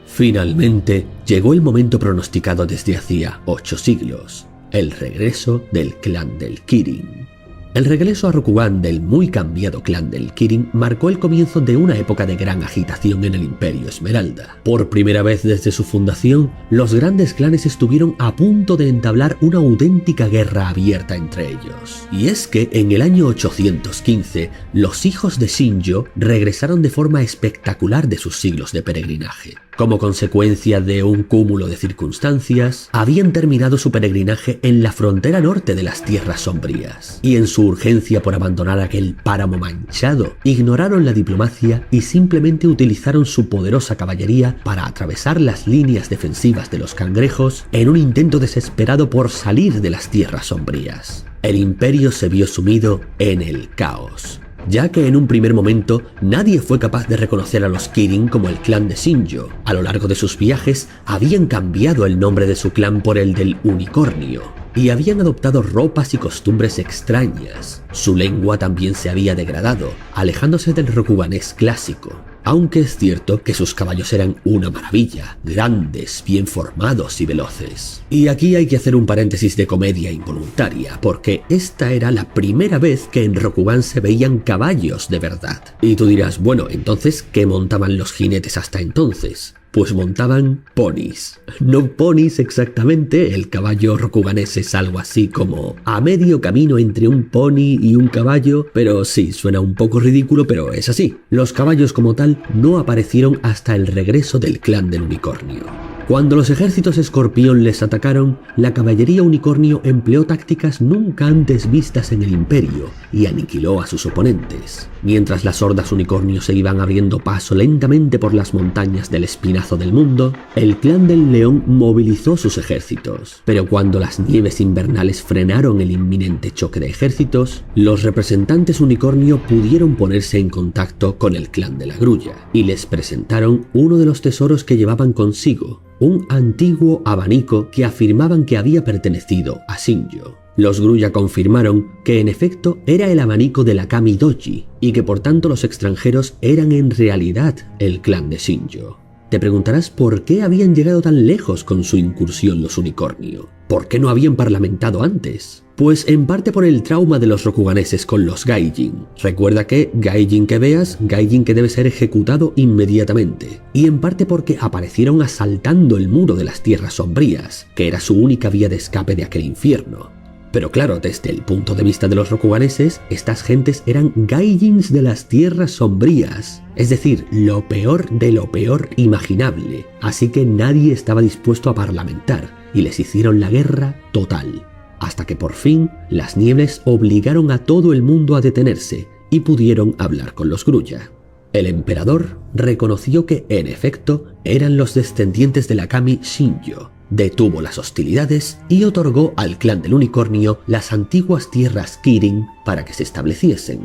Finalmente, llegó el momento pronosticado desde hacía 8 siglos, el regreso del clan del Kirin. El regreso a Rokugan del muy cambiado clan del Kirin marcó el comienzo de una época de gran agitación en el Imperio Esmeralda. Por primera vez desde su fundación, los grandes clanes estuvieron a punto de entablar una auténtica guerra abierta entre ellos. Y es que en el año 815, los hijos de Shinjo regresaron de forma espectacular de sus siglos de peregrinaje. Como consecuencia de un cúmulo de circunstancias, habían terminado su peregrinaje en la frontera norte de las Tierras Sombrías, y en su urgencia por abandonar aquel páramo manchado, ignoraron la diplomacia y simplemente utilizaron su poderosa caballería para atravesar las líneas defensivas de los cangrejos en un intento desesperado por salir de las Tierras Sombrías. El imperio se vio sumido en el caos, ya que en un primer momento nadie fue capaz de reconocer a los Kirin como el clan de Shinjo. A lo largo de sus viajes habían cambiado el nombre de su clan por el del Unicornio, y habían adoptado ropas y costumbres extrañas. Su lengua también se había degradado, alejándose del rokuganés clásico. Aunque es cierto que sus caballos eran una maravilla, grandes, bien formados y veloces. Y aquí hay que hacer un paréntesis de comedia involuntaria, porque esta era la primera vez que en Rokugan se veían caballos de verdad. Y tú dirás, bueno, entonces, ¿qué montaban los jinetes hasta entonces? Pues montaban ponis. No ponis exactamente, el caballo rokuganés es algo así como a medio camino entre un pony y un caballo, pero sí, suena un poco ridículo, pero es así. Los caballos como tal no aparecieron hasta el regreso del clan del Unicornio. Cuando los ejércitos escorpión les atacaron, la caballería unicornio empleó tácticas nunca antes vistas en el imperio y aniquiló a sus oponentes. Mientras las hordas unicornio se iban abriendo paso lentamente por las montañas del espinazo del mundo, el clan del león movilizó sus ejércitos. Pero cuando las nieves invernales frenaron el inminente choque de ejércitos, los representantes unicornio pudieron ponerse en contacto con el clan de la grulla y les presentaron uno de los tesoros que llevaban consigo, un antiguo abanico que afirmaban que había pertenecido a Shinjo. Los Grulla confirmaron que en efecto era el abanico de la Kami Doji y que por tanto los extranjeros eran en realidad el clan de Shinjo. Te preguntarás por qué habían llegado tan lejos con su incursión los unicornio. ¿Por qué no habían parlamentado antes? Pues en parte por el trauma de los rokuganeses con los gaijin. Recuerda que gaijin que veas, gaijin que debe ser ejecutado inmediatamente. Y en parte porque aparecieron asaltando el muro de las Tierras Sombrías, que era su única vía de escape de aquel infierno. Pero claro, desde el punto de vista de los rokuganeses, estas gentes eran gaijins de las Tierras Sombrías, es decir, lo peor de lo peor imaginable. Así que nadie estaba dispuesto a parlamentar y les hicieron la guerra total. Hasta que por fin las nieves obligaron a todo el mundo a detenerse y pudieron hablar con los Grulla. El emperador reconoció que, en efecto, eran los descendientes de la Kami Shinjo, detuvo las hostilidades y otorgó al clan del Unicornio las antiguas tierras Kirin para que se estableciesen.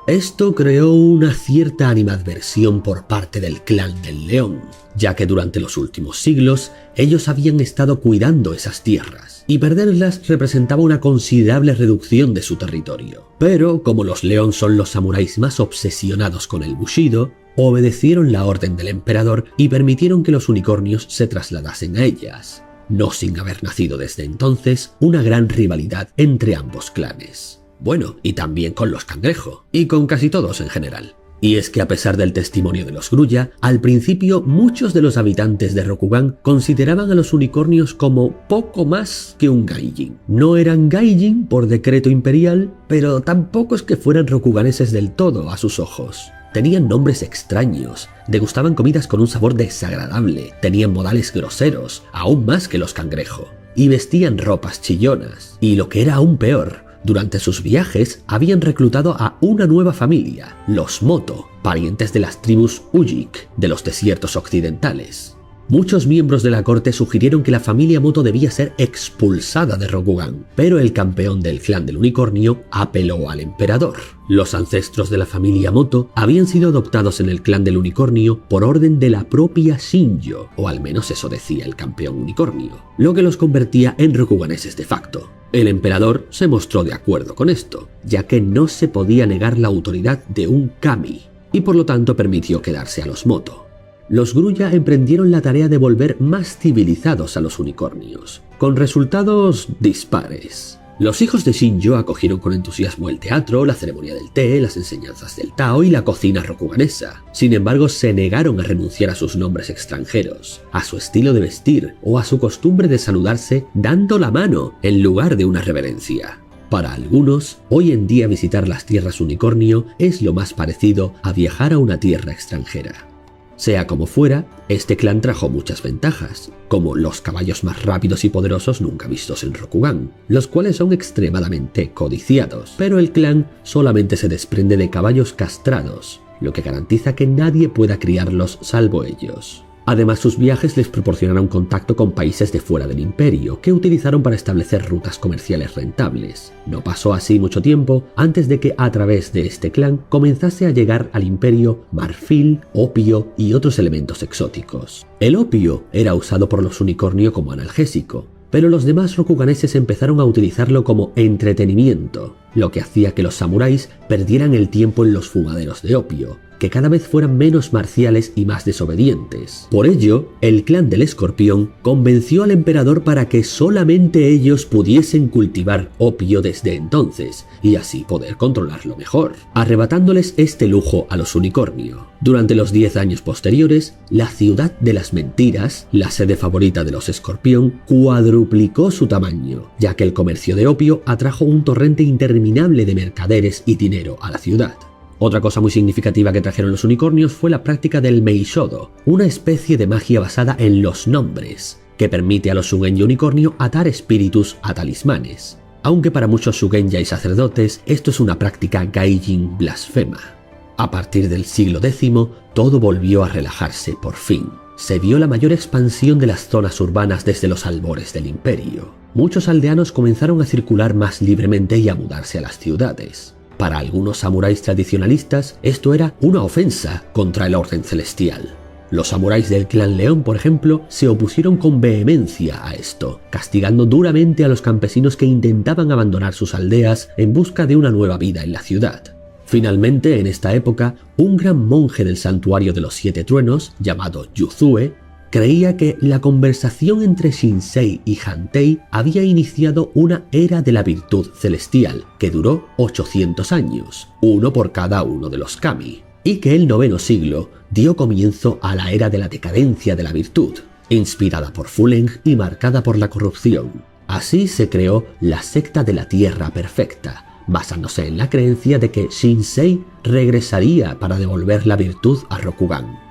Esto creó una cierta animadversión por parte del clan del León, ya que durante los últimos siglos ellos habían estado cuidando esas tierras, y perderlas representaba una considerable reducción de su territorio. Pero como los León son los samuráis más obsesionados con el Bushido, obedecieron la orden del emperador y permitieron que los unicornios se trasladasen a ellas, no sin haber nacido desde entonces una gran rivalidad entre ambos clanes. Bueno, y también con los cangrejo, y con casi todos en general. Y es que a pesar del testimonio de los Grulla, al principio muchos de los habitantes de Rokugan consideraban a los unicornios como poco más que un gaijin. No eran gaijin por decreto imperial, pero tampoco es que fueran rokuganeses del todo a sus ojos. Tenían nombres extraños, degustaban comidas con un sabor desagradable, tenían modales groseros, aún más que los cangrejo. y vestían ropas chillonas. Y lo que era aún peor, durante sus viajes habían reclutado a una nueva familia, los Moto, parientes de las tribus Ujik de los desiertos occidentales. Muchos miembros de la corte sugirieron que la familia Moto debía ser expulsada de Rokugan, pero el campeón del clan del unicornio apeló al emperador. Los ancestros de la familia Moto habían sido adoptados en el clan del unicornio por orden de la propia Shinjo, o al menos eso decía el campeón unicornio, lo que los convertía en rokuganeses de facto. El emperador se mostró de acuerdo con esto, ya que no se podía negar la autoridad de un kami, y por lo tanto permitió quedarse a los Moto. Los Grulla emprendieron la tarea de volver más civilizados a los unicornios, con resultados dispares. Los hijos de Shinjo acogieron con entusiasmo el teatro, la ceremonia del té, las enseñanzas del Tao y la cocina rokuganesa. Sin embargo, se negaron a renunciar a sus nombres extranjeros, a su estilo de vestir o a su costumbre de saludarse dando la mano en lugar de una reverencia. Para algunos, hoy en día visitar las tierras unicornio es lo más parecido a viajar a una tierra extranjera. Sea como fuera, este clan trajo muchas ventajas, como los caballos más rápidos y poderosos nunca vistos en Rokugan, los cuales son extremadamente codiciados, pero el clan solamente se desprende de caballos castrados, lo que garantiza que nadie pueda criarlos salvo ellos. Además, sus viajes les proporcionaron contacto con países de fuera del imperio, que utilizaron para establecer rutas comerciales rentables. No pasó así mucho tiempo antes de que a través de este clan comenzase a llegar al imperio marfil, opio y otros elementos exóticos. El opio era usado por los unicornio como analgésico, pero los demás rokuganeses empezaron a utilizarlo como entretenimiento, lo que hacía que los samuráis perdieran el tiempo en los fumaderos de opio, que cada vez fueran menos marciales y más desobedientes. Por ello, el clan del Escorpión convenció al emperador para que solamente ellos pudiesen cultivar opio desde entonces, y así poder controlarlo mejor, arrebatándoles este lujo a los unicornio. Durante los 10 años posteriores, la ciudad de las mentiras, la sede favorita de los Escorpión, cuadruplicó su tamaño, ya que el comercio de opio atrajo un torrente interminable de mercaderes y dinero a la ciudad. Otra cosa muy significativa que trajeron los unicornios fue la práctica del Meishodo, una especie de magia basada en los nombres, que permite a los Shugenja unicornio atar espíritus a talismanes. Aunque para muchos Shugenja y sacerdotes esto es una práctica gaijin blasfema. A partir del siglo X, todo volvió a relajarse por fin. Se vio la mayor expansión de las zonas urbanas desde los albores del imperio. Muchos aldeanos comenzaron a circular más libremente y a mudarse a las ciudades. Para algunos samuráis tradicionalistas, esto era una ofensa contra el orden celestial. Los samuráis del clan León, por ejemplo, se opusieron con vehemencia a esto, castigando duramente a los campesinos que intentaban abandonar sus aldeas en busca de una nueva vida en la ciudad. Finalmente, en esta época, un gran monje del santuario de los 7 truenos, llamado Yuzue, creía que la conversación entre Shinsei y Hantei había iniciado una era de la virtud celestial, que duró 800 años, uno por cada uno de los kami, y que el 9º siglo dio comienzo a la era de la decadencia de la virtud, inspirada por Fuleng y marcada por la corrupción. Así se creó la secta de la Tierra Perfecta, basándose en la creencia de que Shinsei regresaría para devolver la virtud a Rokugan.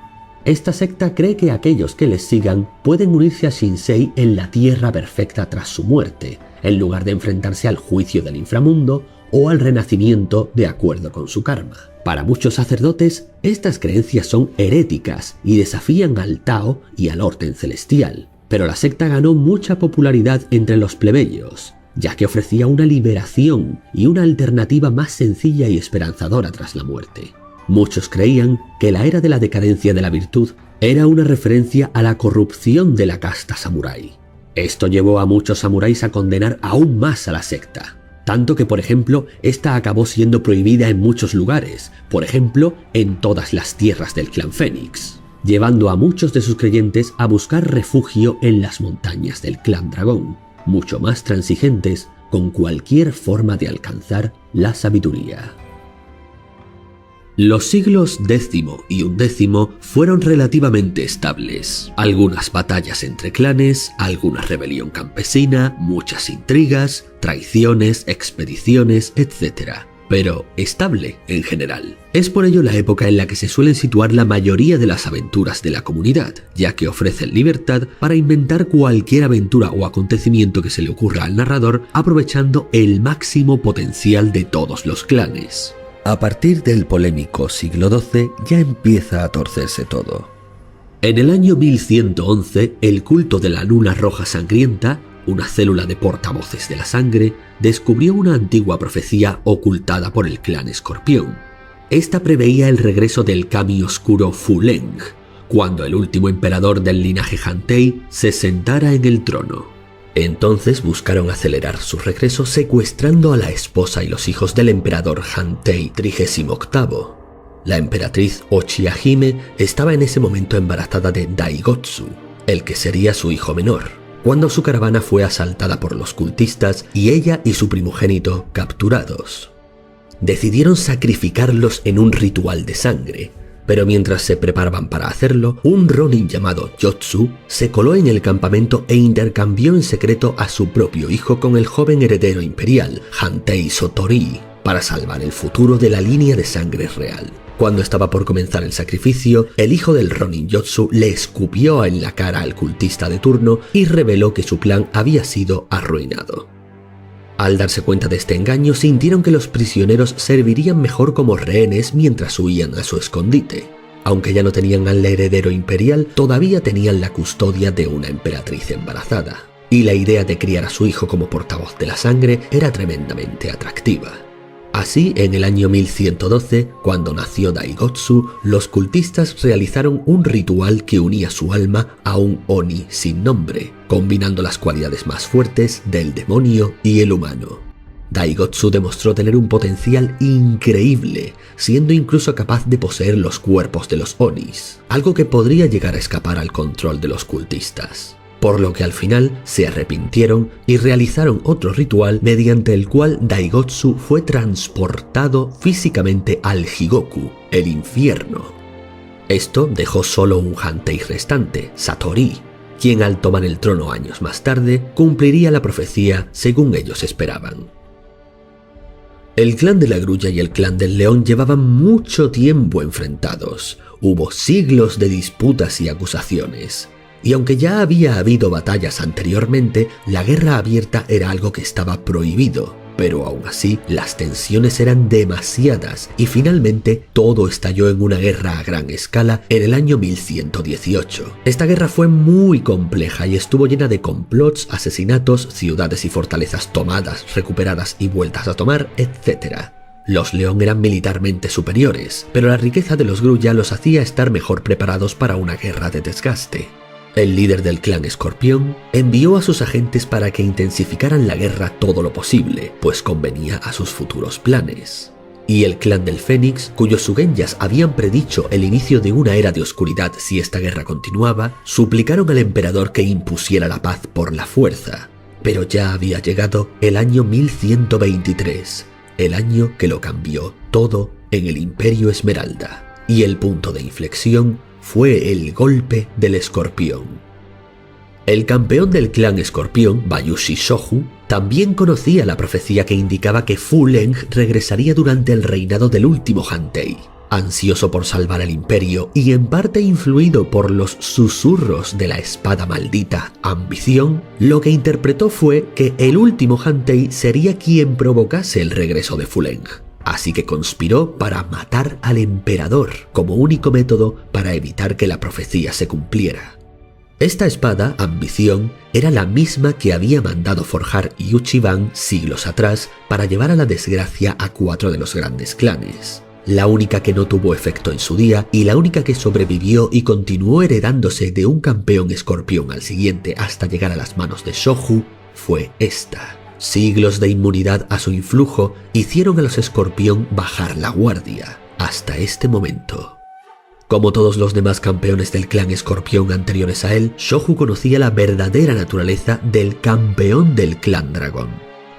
Esta secta cree que aquellos que les sigan pueden unirse a Shinsei en la Tierra Perfecta tras su muerte, en lugar de enfrentarse al juicio del inframundo o al renacimiento de acuerdo con su karma. Para muchos sacerdotes, estas creencias son heréticas y desafían al Tao y al orden celestial, pero la secta ganó mucha popularidad entre los plebeyos, ya que ofrecía una liberación y una alternativa más sencilla y esperanzadora tras la muerte. Muchos creían que la era de la decadencia de la virtud era una referencia a la corrupción de la casta samurái. Esto llevó a muchos samuráis a condenar aún más a la secta, tanto que, por ejemplo, esta acabó siendo prohibida en muchos lugares, por ejemplo, en todas las tierras del clan Fénix, llevando a muchos de sus creyentes a buscar refugio en las montañas del clan Dragón, mucho más transigentes con cualquier forma de alcanzar la sabiduría. Los siglos X y XI fueron relativamente estables. Algunas batallas entre clanes, alguna rebelión campesina, muchas intrigas, traiciones, expediciones, etc. pero estable en general. Es por ello la época en la que se suelen situar la mayoría de las aventuras de la comunidad, ya que ofrecen libertad para inventar cualquier aventura o acontecimiento que se le ocurra al narrador, aprovechando el máximo potencial de todos los clanes. A partir del polémico siglo XII ya empieza a torcerse todo. En el año 1111, el culto de la Luna Roja Sangrienta, una célula de portavoces de la sangre, descubrió una antigua profecía ocultada por el clan Escorpión. Esta preveía el regreso del Kami oscuro Fuleng, cuando el último emperador del linaje Hantei se sentara en el trono. Entonces buscaron acelerar su regreso secuestrando a la esposa y los hijos del emperador Hantei 38º. La emperatriz Ochiahime estaba en ese momento embarazada de Daigotsu, el que sería su hijo menor, cuando su caravana fue asaltada por los cultistas y ella y su primogénito capturados. Decidieron sacrificarlos en un ritual de sangre, pero mientras se preparaban para hacerlo, un ronin llamado Yotsu se coló en el campamento e intercambió en secreto a su propio hijo con el joven heredero imperial, Hantei Sotori, para salvar el futuro de la línea de sangre real. Cuando estaba por comenzar el sacrificio, el hijo del ronin Yotsu le escupió en la cara al cultista de turno y reveló que su plan había sido arruinado. Al darse cuenta de este engaño, sintieron que los prisioneros servirían mejor como rehenes mientras huían a su escondite. Aunque ya no tenían al heredero imperial, todavía tenían la custodia de una emperatriz embarazada, y la idea de criar a su hijo como portavoz de la sangre era tremendamente atractiva. Así, en el año 1112, cuando nació Daigotsu, los cultistas realizaron un ritual que unía su alma a un Oni sin nombre, combinando las cualidades más fuertes del demonio y el humano. Daigotsu demostró tener un potencial increíble, siendo incluso capaz de poseer los cuerpos de los Onis, algo que podría llegar a escapar al control de los cultistas. Por lo que al final se arrepintieron y realizaron otro ritual mediante el cual Daigotsu fue transportado físicamente al Higoku, el infierno. Esto dejó solo un Hantei restante, Satori, quien al tomar el trono años más tarde cumpliría la profecía según ellos esperaban. El clan de la Grulla y el clan del León llevaban mucho tiempo enfrentados. Hubo siglos de disputas y acusaciones. Y aunque ya había habido batallas anteriormente, la guerra abierta era algo que estaba prohibido, pero aún así las tensiones eran demasiadas y finalmente todo estalló en una guerra a gran escala en el año 1118. Esta guerra fue muy compleja y estuvo llena de complots, asesinatos, ciudades y fortalezas tomadas, recuperadas y vueltas a tomar, etc. Los León eran militarmente superiores, pero la riqueza de los Grulla los hacía estar mejor preparados para una guerra de desgaste. El líder del clan Escorpión envió a sus agentes para que intensificaran la guerra todo lo posible, pues convenía a sus futuros planes. Y el clan del Fénix, cuyos Sugenyas habían predicho el inicio de una era de oscuridad si esta guerra continuaba, suplicaron al emperador que impusiera la paz por la fuerza. Pero ya había llegado el año 1123, el año que lo cambió todo en el Imperio Esmeralda, y el punto de inflexión fue el golpe del Escorpión. El campeón del clan Escorpión, Bayushi Shohu, también conocía la profecía que indicaba que Fu Leng regresaría durante el reinado del último Hantei. Ansioso por salvar el imperio y en parte influido por los susurros de la espada maldita Ambición, lo que interpretó fue que el último Hantei sería quien provocase el regreso de Fu Leng. Así que conspiró para matar al emperador como único método para evitar que la profecía se cumpliera. Esta espada, Ambición, era la misma que había mandado forjar Yu Chiban siglos atrás para llevar a la desgracia a 4 de los grandes clanes. La única que no tuvo efecto en su día y la única que sobrevivió y continuó heredándose de un campeón escorpión al siguiente hasta llegar a las manos de Shohu fue esta. Siglos de inmunidad a su influjo hicieron a los Escorpión bajar la guardia, hasta este momento. Como todos los demás campeones del clan Escorpión anteriores a él, Shohu conocía la verdadera naturaleza del campeón del clan Dragón.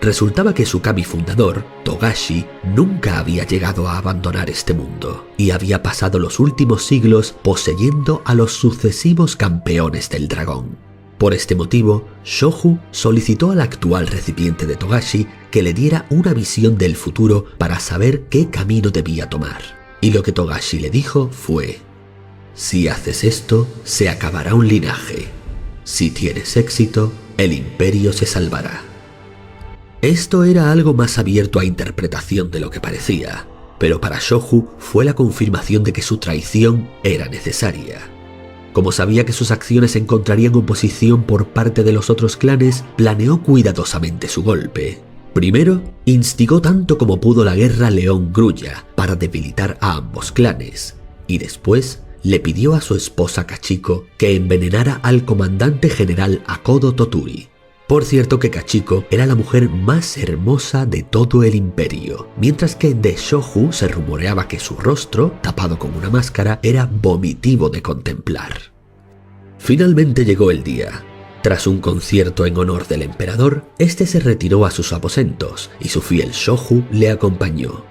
Resultaba que su kami fundador, Togashi, nunca había llegado a abandonar este mundo, y había pasado los últimos siglos poseyendo a los sucesivos campeones del dragón. Por este motivo, Shohu solicitó al actual recipiente de Togashi que le diera una visión del futuro para saber qué camino debía tomar. Y lo que Togashi le dijo fue: si haces esto, se acabará un linaje. Si tienes éxito, el imperio se salvará. Esto era algo más abierto a interpretación de lo que parecía, pero para Shohu fue la confirmación de que su traición era necesaria. Como sabía que sus acciones encontrarían oposición por parte de los otros clanes, planeó cuidadosamente su golpe. Primero, instigó tanto como pudo la guerra León-Grulla para debilitar a ambos clanes, y después le pidió a su esposa Kachiko que envenenara al comandante general Akodo Toturi. Por cierto que Kachiko era la mujer más hermosa de todo el imperio, mientras que de Shohu se rumoreaba que su rostro, tapado con una máscara, era vomitivo de contemplar. Finalmente llegó el día. Tras un concierto en honor del emperador, este se retiró a sus aposentos y su fiel Shohu le acompañó.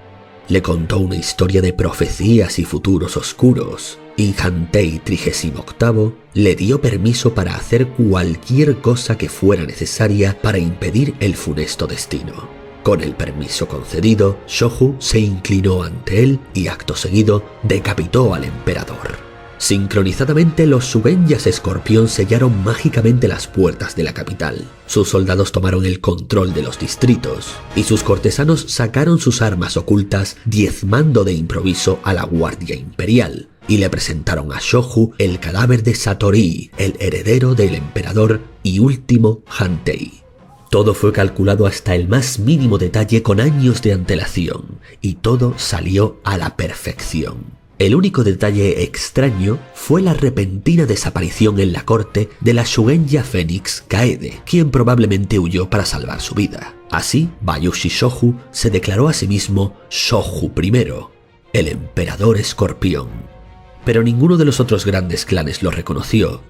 Le contó una historia de profecías y futuros oscuros, y Hantei 38 le dio permiso para hacer cualquier cosa que fuera necesaria para impedir el funesto destino. Con el permiso concedido, Shohu se inclinó ante él y acto seguido decapitó al emperador. Sincronizadamente, los Shugenjas Escorpión sellaron mágicamente las puertas de la capital. Sus soldados tomaron el control de los distritos y sus cortesanos sacaron sus armas ocultas, diezmando de improviso a la Guardia Imperial, y le presentaron a Shohu el cadáver de Satori, el heredero del emperador y último Hantei. Todo fue calculado hasta el más mínimo detalle con años de antelación, y todo salió a la perfección. El único detalle extraño fue la repentina desaparición en la corte de la Shugenja Fénix Kaede, quien probablemente huyó para salvar su vida. Así, Bayushi Shohu se declaró a sí mismo Shohu I, el emperador escorpión. Pero ninguno de los otros grandes clanes lo reconoció.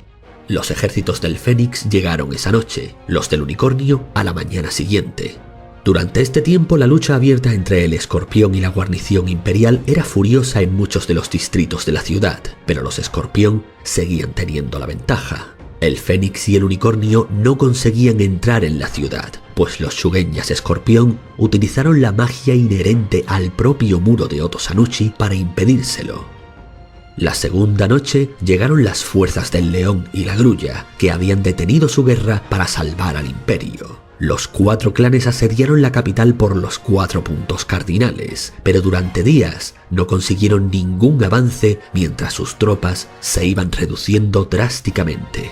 Los ejércitos del Fénix llegaron esa noche, los del unicornio a la mañana siguiente. Durante este tiempo, la lucha abierta entre el Escorpión y la guarnición imperial era furiosa en muchos de los distritos de la ciudad, pero los Escorpión seguían teniendo la ventaja. El Fénix y el unicornio no conseguían entrar en la ciudad, pues los Shugenjas Escorpión utilizaron la magia inherente al propio muro de Otosanuchi para impedírselo. La segunda noche llegaron las fuerzas del León y la Grulla, que habían detenido su guerra para salvar al imperio. Los 4 clanes asediaron la capital por los 4 puntos cardinales, pero durante días no consiguieron ningún avance mientras sus tropas se iban reduciendo drásticamente.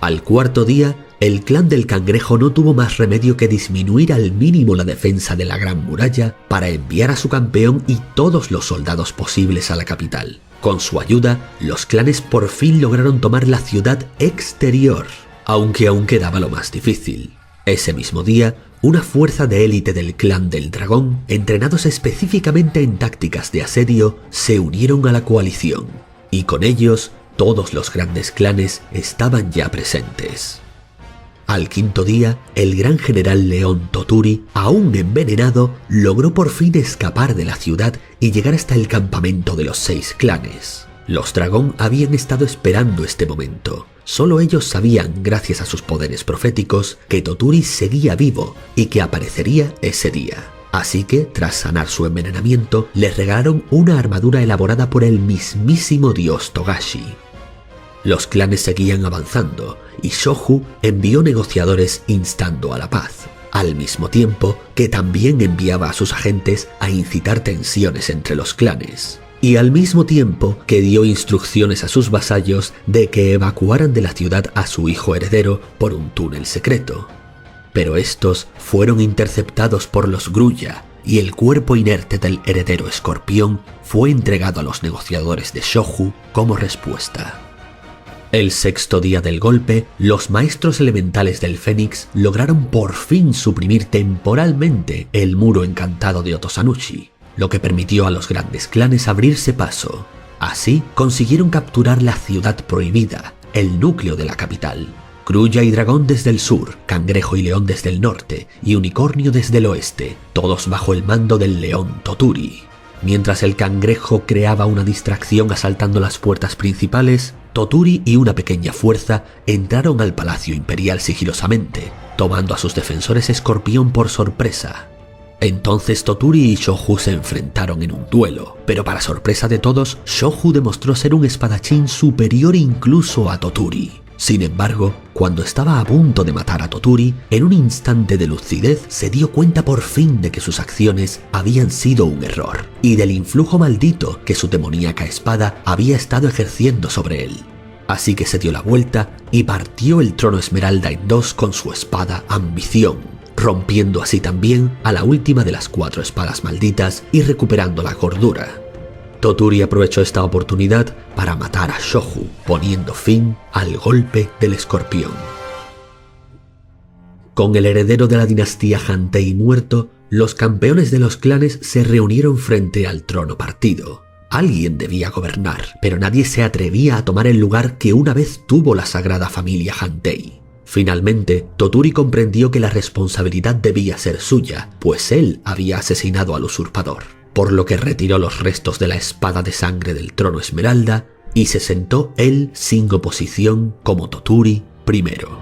Al cuarto día, el clan del Cangrejo no tuvo más remedio que disminuir al mínimo la defensa de la Gran Muralla para enviar a su campeón y todos los soldados posibles a la capital. Con su ayuda, los clanes por fin lograron tomar la ciudad exterior, aunque aún quedaba lo más difícil. Ese mismo día, una fuerza de élite del clan del dragón, entrenados específicamente en tácticas de asedio, se unieron a la coalición, y con ellos todos los grandes clanes estaban ya presentes. Al quinto día, el gran general León Toturi, aún envenenado, logró por fin escapar de la ciudad y llegar hasta el campamento de los 6 clanes. Los dragón habían estado esperando este momento. Solo ellos sabían, gracias a sus poderes proféticos, que Toturi seguía vivo y que aparecería ese día. Así que, tras sanar su envenenamiento, le regalaron una armadura elaborada por el mismísimo dios Togashi. Los clanes seguían avanzando y Shohu envió negociadores instando a la paz, al mismo tiempo que también enviaba a sus agentes a incitar tensiones entre los clanes. Y al mismo tiempo que dio instrucciones a sus vasallos de que evacuaran de la ciudad a su hijo heredero por un túnel secreto. Pero estos fueron interceptados por los Grulla y el cuerpo inerte del heredero escorpión fue entregado a los negociadores de Shohu como respuesta. El sexto día del golpe, los maestros elementales del Fénix lograron por fin suprimir temporalmente el muro encantado de Otosanuchi, lo que permitió a los grandes clanes abrirse paso. Así consiguieron capturar la ciudad prohibida, el núcleo de la capital. Grulla y Dragón desde el sur, Cangrejo y León desde el norte y Unicornio desde el oeste, todos bajo el mando del León Toturi. Mientras el cangrejo creaba una distracción asaltando las puertas principales, Toturi y una pequeña fuerza entraron al palacio imperial sigilosamente, tomando a sus defensores escorpión por sorpresa. Entonces Toturi y Shoju se enfrentaron en un duelo, pero para sorpresa de todos, Shoju demostró ser un espadachín superior incluso a Toturi. Sin embargo, cuando estaba a punto de matar a Toturi, en un instante de lucidez se dio cuenta por fin de que sus acciones habían sido un error, y del influjo maldito que su demoníaca espada había estado ejerciendo sobre él. Así que se dio la vuelta y partió el trono esmeralda en dos con su espada Ambición, rompiendo así también a la última de las 4 espadas malditas y recuperando la cordura. Toturi aprovechó esta oportunidad para matar a Shoju, poniendo fin al golpe del escorpión. Con el heredero de la dinastía Hantei muerto, los campeones de los clanes se reunieron frente al trono partido. Alguien debía gobernar, pero nadie se atrevía a tomar el lugar que una vez tuvo la sagrada familia Hantei. Finalmente, Toturi comprendió que la responsabilidad debía ser suya, pues él había asesinado al usurpador, por lo que retiró los restos de la espada de sangre del trono esmeralda y se sentó él sin oposición como Toturi primero.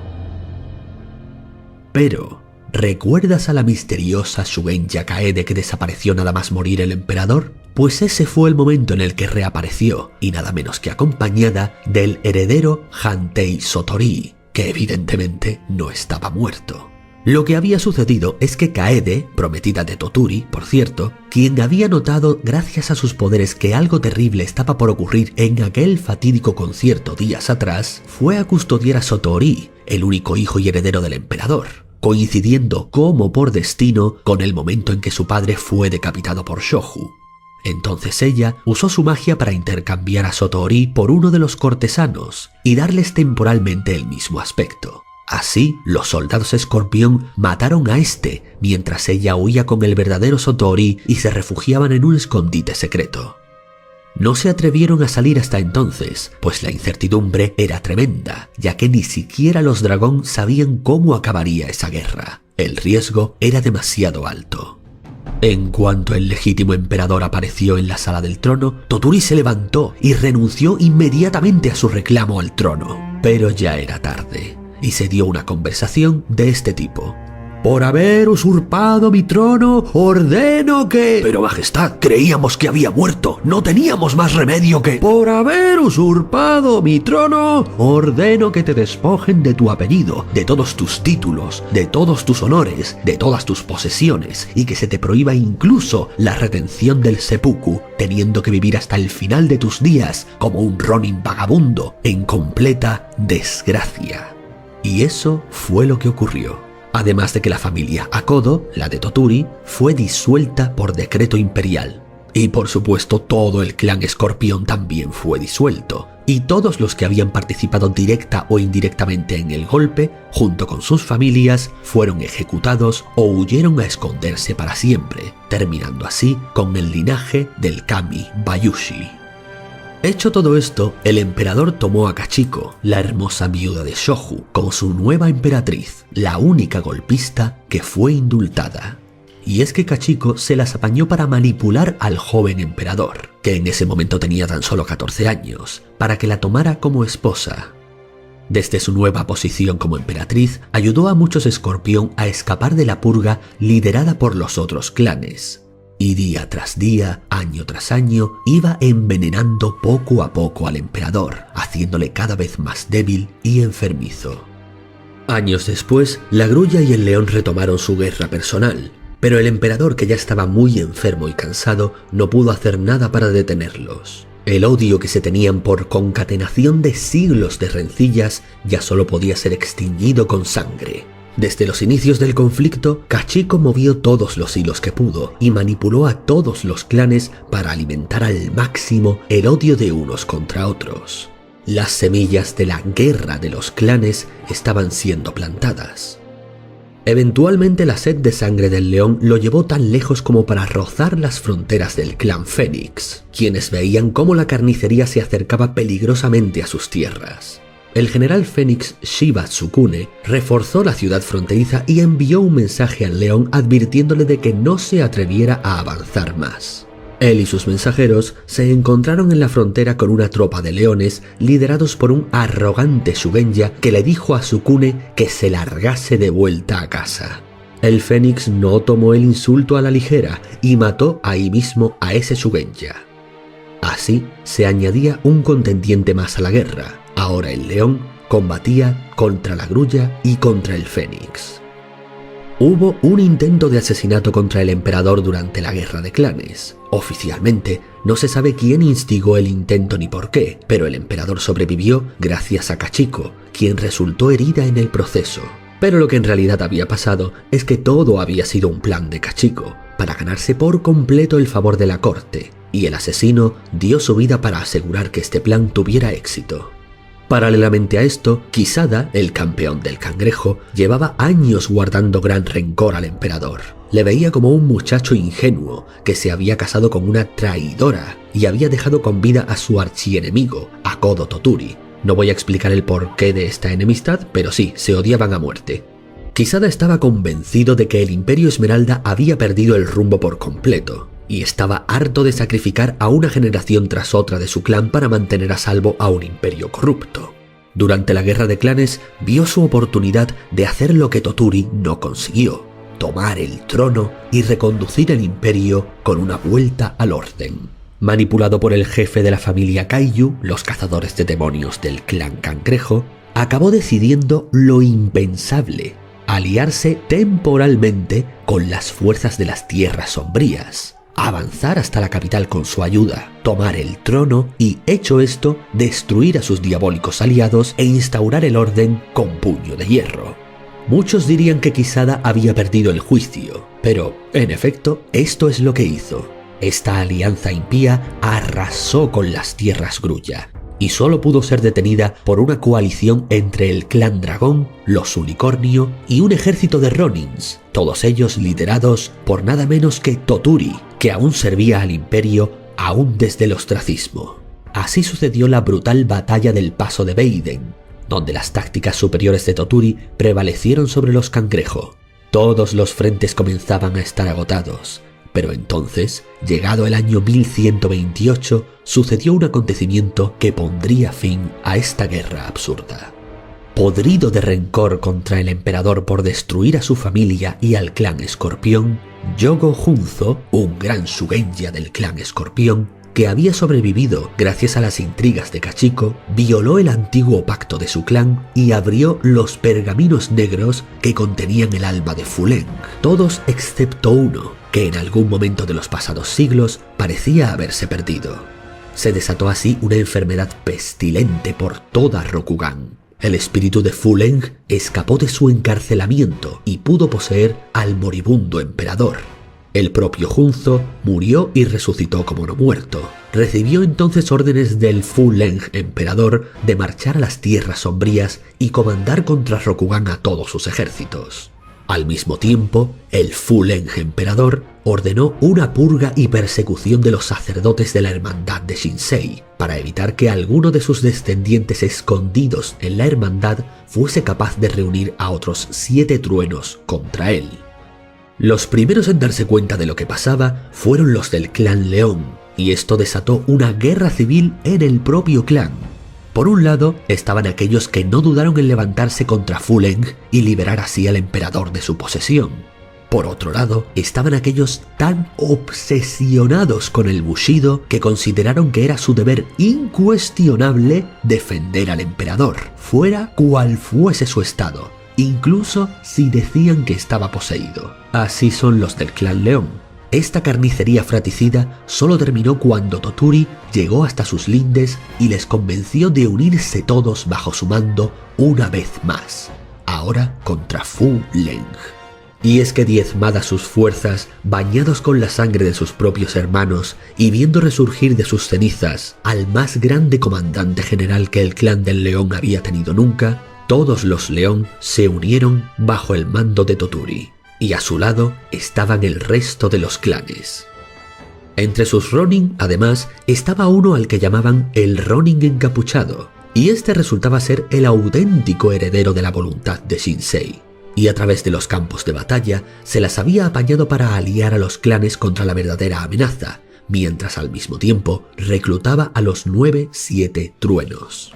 Pero, ¿recuerdas a la misteriosa Shugenja Kaede que desapareció nada más morir el emperador? Pues ese fue el momento en el que reapareció, y nada menos que acompañada del heredero Hantei Sotori, que evidentemente no estaba muerto. Lo que había sucedido es que Kaede, prometida de Toturi, por cierto, quien había notado gracias a sus poderes que algo terrible estaba por ocurrir en aquel fatídico concierto días atrás, fue a custodiar a Sotori, el único hijo y heredero del emperador, coincidiendo como por destino con el momento en que su padre fue decapitado por Shoju. Entonces ella usó su magia para intercambiar a Sotori por uno de los cortesanos y darles temporalmente el mismo aspecto. Así, los soldados escorpión mataron a este, mientras ella huía con el verdadero Sotori y se refugiaban en un escondite secreto. No se atrevieron a salir hasta entonces, pues la incertidumbre era tremenda, ya que ni siquiera los dragón sabían cómo acabaría esa guerra. El riesgo era demasiado alto. En cuanto el legítimo emperador apareció en la sala del trono, Toturi se levantó y renunció inmediatamente a su reclamo al trono. Pero ya era tarde, y se dio una conversación de este tipo. «Por haber usurpado mi trono, ordeno que...» «Pero majestad, creíamos que había muerto, no teníamos más remedio que...» «Por haber usurpado mi trono, ordeno que te despojen de tu apellido, de todos tus títulos, de todos tus honores, de todas tus posesiones, y que se te prohíba incluso la retención del seppuku, teniendo que vivir hasta el final de tus días como un ronin vagabundo, en completa desgracia». Y eso fue lo que ocurrió. Además de que la familia Akodo, la de Toturi, fue disuelta por decreto imperial. Y por supuesto todo el clan escorpión también fue disuelto. Y todos los que habían participado directa o indirectamente en el golpe, junto con sus familias, fueron ejecutados o huyeron a esconderse para siempre, terminando así con el linaje del kami Bayushi. Hecho todo esto, el emperador tomó a Kachiko, la hermosa viuda de Shoju, como su nueva emperatriz, la única golpista que fue indultada. Y es que Kachiko se las apañó para manipular al joven emperador, que en ese momento tenía tan solo 14 años, para que la tomara como esposa. Desde su nueva posición como emperatriz, ayudó a muchos escorpión a escapar de la purga liderada por los otros clanes. Y día tras día, año tras año, iba envenenando poco a poco al emperador, haciéndole cada vez más débil y enfermizo. Años después, la grulla y el león retomaron su guerra personal, pero el emperador, que ya estaba muy enfermo y cansado, no pudo hacer nada para detenerlos. El odio que se tenían por concatenación de siglos de rencillas ya solo podía ser extinguido con sangre. Desde los inicios del conflicto, Kachiko movió todos los hilos que pudo y manipuló a todos los clanes para alimentar al máximo el odio de unos contra otros. Las semillas de la guerra de los clanes estaban siendo plantadas. Eventualmente la sed de sangre del león lo llevó tan lejos como para rozar las fronteras del clan Fénix, quienes veían cómo la carnicería se acercaba peligrosamente a sus tierras. El general Fénix Shiba Tsukune reforzó la ciudad fronteriza y envió un mensaje al león advirtiéndole de que no se atreviera a avanzar más. Él y sus mensajeros se encontraron en la frontera con una tropa de leones liderados por un arrogante Shugenja que le dijo a Sukune que se largase de vuelta a casa. El Fénix no tomó el insulto a la ligera y mató ahí mismo a ese Shugenja. Así se añadía un contendiente más a la guerra. Ahora el león combatía contra la grulla y contra el Fénix. Hubo un intento de asesinato contra el emperador durante la Guerra de Clanes. Oficialmente, no se sabe quién instigó el intento ni por qué, pero el emperador sobrevivió gracias a Kachiko, quien resultó herida en el proceso. Pero lo que en realidad había pasado es que todo había sido un plan de Kachiko, para ganarse por completo el favor de la corte, y el asesino dio su vida para asegurar que este plan tuviera éxito. Paralelamente a esto, Kisada, el campeón del cangrejo, llevaba años guardando gran rencor al emperador. Le veía como un muchacho ingenuo que se había casado con una traidora y había dejado con vida a su archienemigo, Akodo Toturi. No voy a explicar el porqué de esta enemistad, pero sí, se odiaban a muerte. Kisada estaba convencido de que el Imperio Esmeralda había perdido el rumbo por completo, y estaba harto de sacrificar a una generación tras otra de su clan para mantener a salvo a un imperio corrupto. Durante la Guerra de Clanes vio su oportunidad de hacer lo que Toturi no consiguió: tomar el trono y reconducir el imperio con una vuelta al orden. Manipulado por el jefe de la familia Kaiju, los cazadores de demonios del clan Cangrejo, acabó decidiendo lo impensable: aliarse temporalmente con las fuerzas de las Tierras Sombrías, avanzar hasta la capital con su ayuda, tomar el trono y, hecho esto, destruir a sus diabólicos aliados e instaurar el orden con puño de hierro. Muchos dirían que Kisada había perdido el juicio, pero, en efecto, esto es lo que hizo. Esta alianza impía arrasó con las tierras Grulla, y solo pudo ser detenida por una coalición entre el clan Dragón, los Unicornio y un ejército de Ronins, todos ellos liderados por nada menos que Toturi, que aún servía al imperio aún desde el ostracismo. Así sucedió la brutal batalla del Paso de Beiden, donde las tácticas superiores de Toturi prevalecieron sobre los Cangrejo. Todos los frentes comenzaban a estar agotados, pero entonces, llegado el año 1128, sucedió un acontecimiento que pondría fin a esta guerra absurda. Podrido de rencor contra el emperador por destruir a su familia y al clan Escorpión, Yogo Junzo, un gran Shugenja del clan Escorpión, que había sobrevivido gracias a las intrigas de Kachiko, violó el antiguo pacto de su clan y abrió los pergaminos negros que contenían el alma de Fu Leng, todos excepto uno, que en algún momento de los pasados siglos parecía haberse perdido. Se desató así una enfermedad pestilente por toda Rokugan. El espíritu de Fu Leng escapó de su encarcelamiento y pudo poseer al moribundo emperador. El propio Junzo murió y resucitó como no muerto. Recibió entonces órdenes del Fu Leng emperador de marchar a las tierras sombrías y comandar contra Rokugan a todos sus ejércitos. Al mismo tiempo, el Fu Leng emperador ordenó una purga y persecución de los sacerdotes de la hermandad de Shinsei, para evitar que alguno de sus descendientes escondidos en la hermandad fuese capaz de reunir a otros 7 truenos contra él. Los primeros en darse cuenta de lo que pasaba fueron los del clan León, y esto desató una guerra civil en el propio clan. Por un lado, estaban aquellos que no dudaron en levantarse contra Fu Leng y liberar así al emperador de su posesión. Por otro lado, estaban aquellos tan obsesionados con el Bushido que consideraron que era su deber incuestionable defender al emperador, fuera cual fuese su estado, incluso si decían que estaba poseído. Así son los del clan León. Esta carnicería fratricida solo terminó cuando Toturi llegó hasta sus lindes y les convenció de unirse todos bajo su mando una vez más, ahora contra Fu Leng. Y es que diezmadas sus fuerzas, bañados con la sangre de sus propios hermanos y viendo resurgir de sus cenizas al más grande comandante general que el clan del León había tenido nunca, todos los León se unieron bajo el mando de Toturi, y a su lado estaban el resto de los clanes. Entre sus Ronin, además, estaba uno al que llamaban el Ronin encapuchado, y este resultaba ser el auténtico heredero de la voluntad de Shinsei, y a través de los campos de batalla se las había apañado para aliar a los clanes contra la verdadera amenaza, mientras al mismo tiempo reclutaba a los 7 truenos.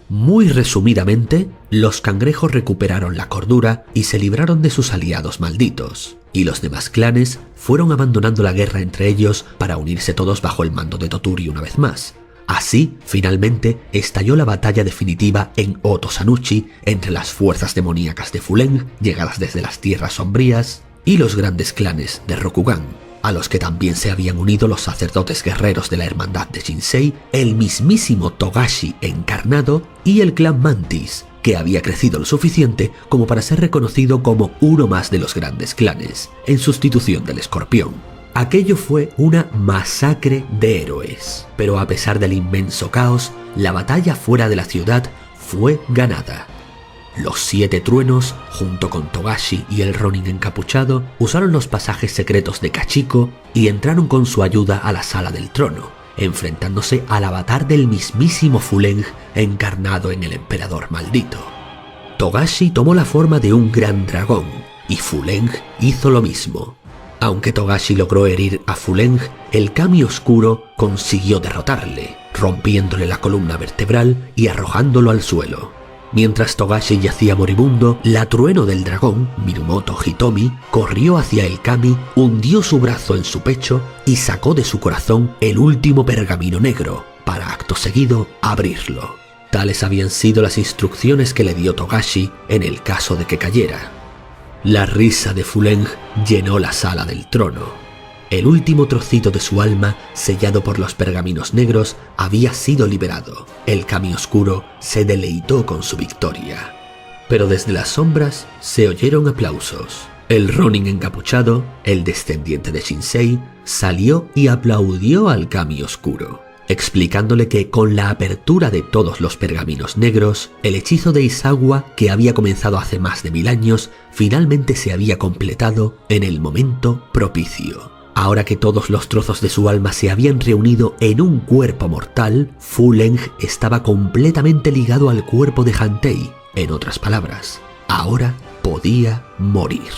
Muy resumidamente, los cangrejos recuperaron la cordura y se libraron de sus aliados malditos, y los demás clanes fueron abandonando la guerra entre ellos para unirse todos bajo el mando de Toturi una vez más. Así, finalmente, estalló la batalla definitiva en Otosanuchi entre las fuerzas demoníacas de Fuleng, llegadas desde las tierras sombrías, y los grandes clanes de Rokugan, a los que también se habían unido los sacerdotes guerreros de la hermandad de Shinsei, el mismísimo Togashi encarnado y el clan Mantis, que había crecido lo suficiente como para ser reconocido como uno más de los grandes clanes, en sustitución del escorpión. Aquello fue una masacre de héroes, pero a pesar del inmenso caos, la batalla fuera de la ciudad fue ganada. Los 7 truenos, junto con Togashi y el Ronin encapuchado, usaron los pasajes secretos de Kachiko y entraron con su ayuda a la sala del trono, enfrentándose al avatar del mismísimo Fuleng encarnado en el emperador maldito. Togashi tomó la forma de un gran dragón y Fuleng hizo lo mismo. Aunque Togashi logró herir a Fuleng, el Kami Oscuro consiguió derrotarle, rompiéndole la columna vertebral y arrojándolo al suelo. Mientras Togashi yacía moribundo, la trueno del dragón, Mirumoto Hitomi, corrió hacia el Kami, hundió su brazo en su pecho y sacó de su corazón el último pergamino negro, para acto seguido abrirlo. Tales habían sido las instrucciones que le dio Togashi en el caso de que cayera. La risa de Fuleng llenó la sala del trono. El último trocito de su alma, sellado por los pergaminos negros, había sido liberado. El Kami Oscuro se deleitó con su victoria. Pero desde las sombras se oyeron aplausos. El Ronin encapuchado, el descendiente de Shinsei, salió y aplaudió al Kami Oscuro, explicándole que con la apertura de todos los pergaminos negros, el hechizo de Izawa, que había comenzado hace más de 1000 años, finalmente se había completado en el momento propicio. Ahora que todos los trozos de su alma se habían reunido en un cuerpo mortal, Fuleng estaba completamente ligado al cuerpo de Hantei. En otras palabras, ahora podía morir.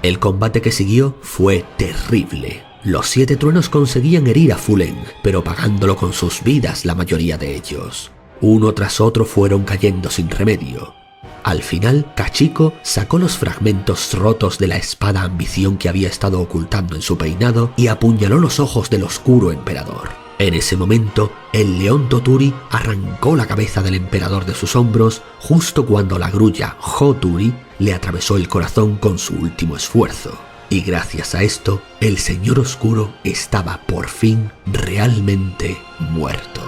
El combate que siguió fue terrible. Los 7 truenos conseguían herir a Fuleng, pero pagándolo con sus vidas la mayoría de ellos. Uno tras otro fueron cayendo sin remedio. Al final, Kachiko sacó los fragmentos rotos de la espada ambición que había estado ocultando en su peinado y apuñaló los ojos del oscuro emperador. En ese momento, el león Toturi arrancó la cabeza del emperador de sus hombros justo cuando la grulla Hoturi le atravesó el corazón con su último esfuerzo. Y gracias a esto, el señor oscuro estaba por fin realmente muerto.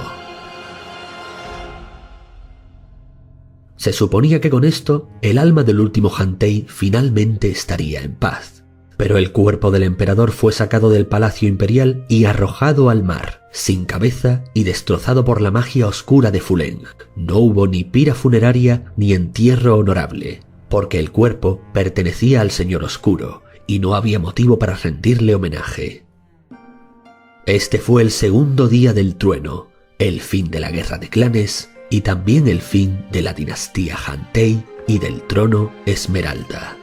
Se suponía que con esto, el alma del último Hantei finalmente estaría en paz. Pero el cuerpo del emperador fue sacado del palacio imperial y arrojado al mar, sin cabeza y destrozado por la magia oscura de Fuleng. No hubo ni pira funeraria ni entierro honorable, porque el cuerpo pertenecía al señor oscuro, y no había motivo para rendirle homenaje. Este fue el segundo día del trueno, el fin de la guerra de clanes y también el fin de la dinastía Hantei y del trono Esmeralda.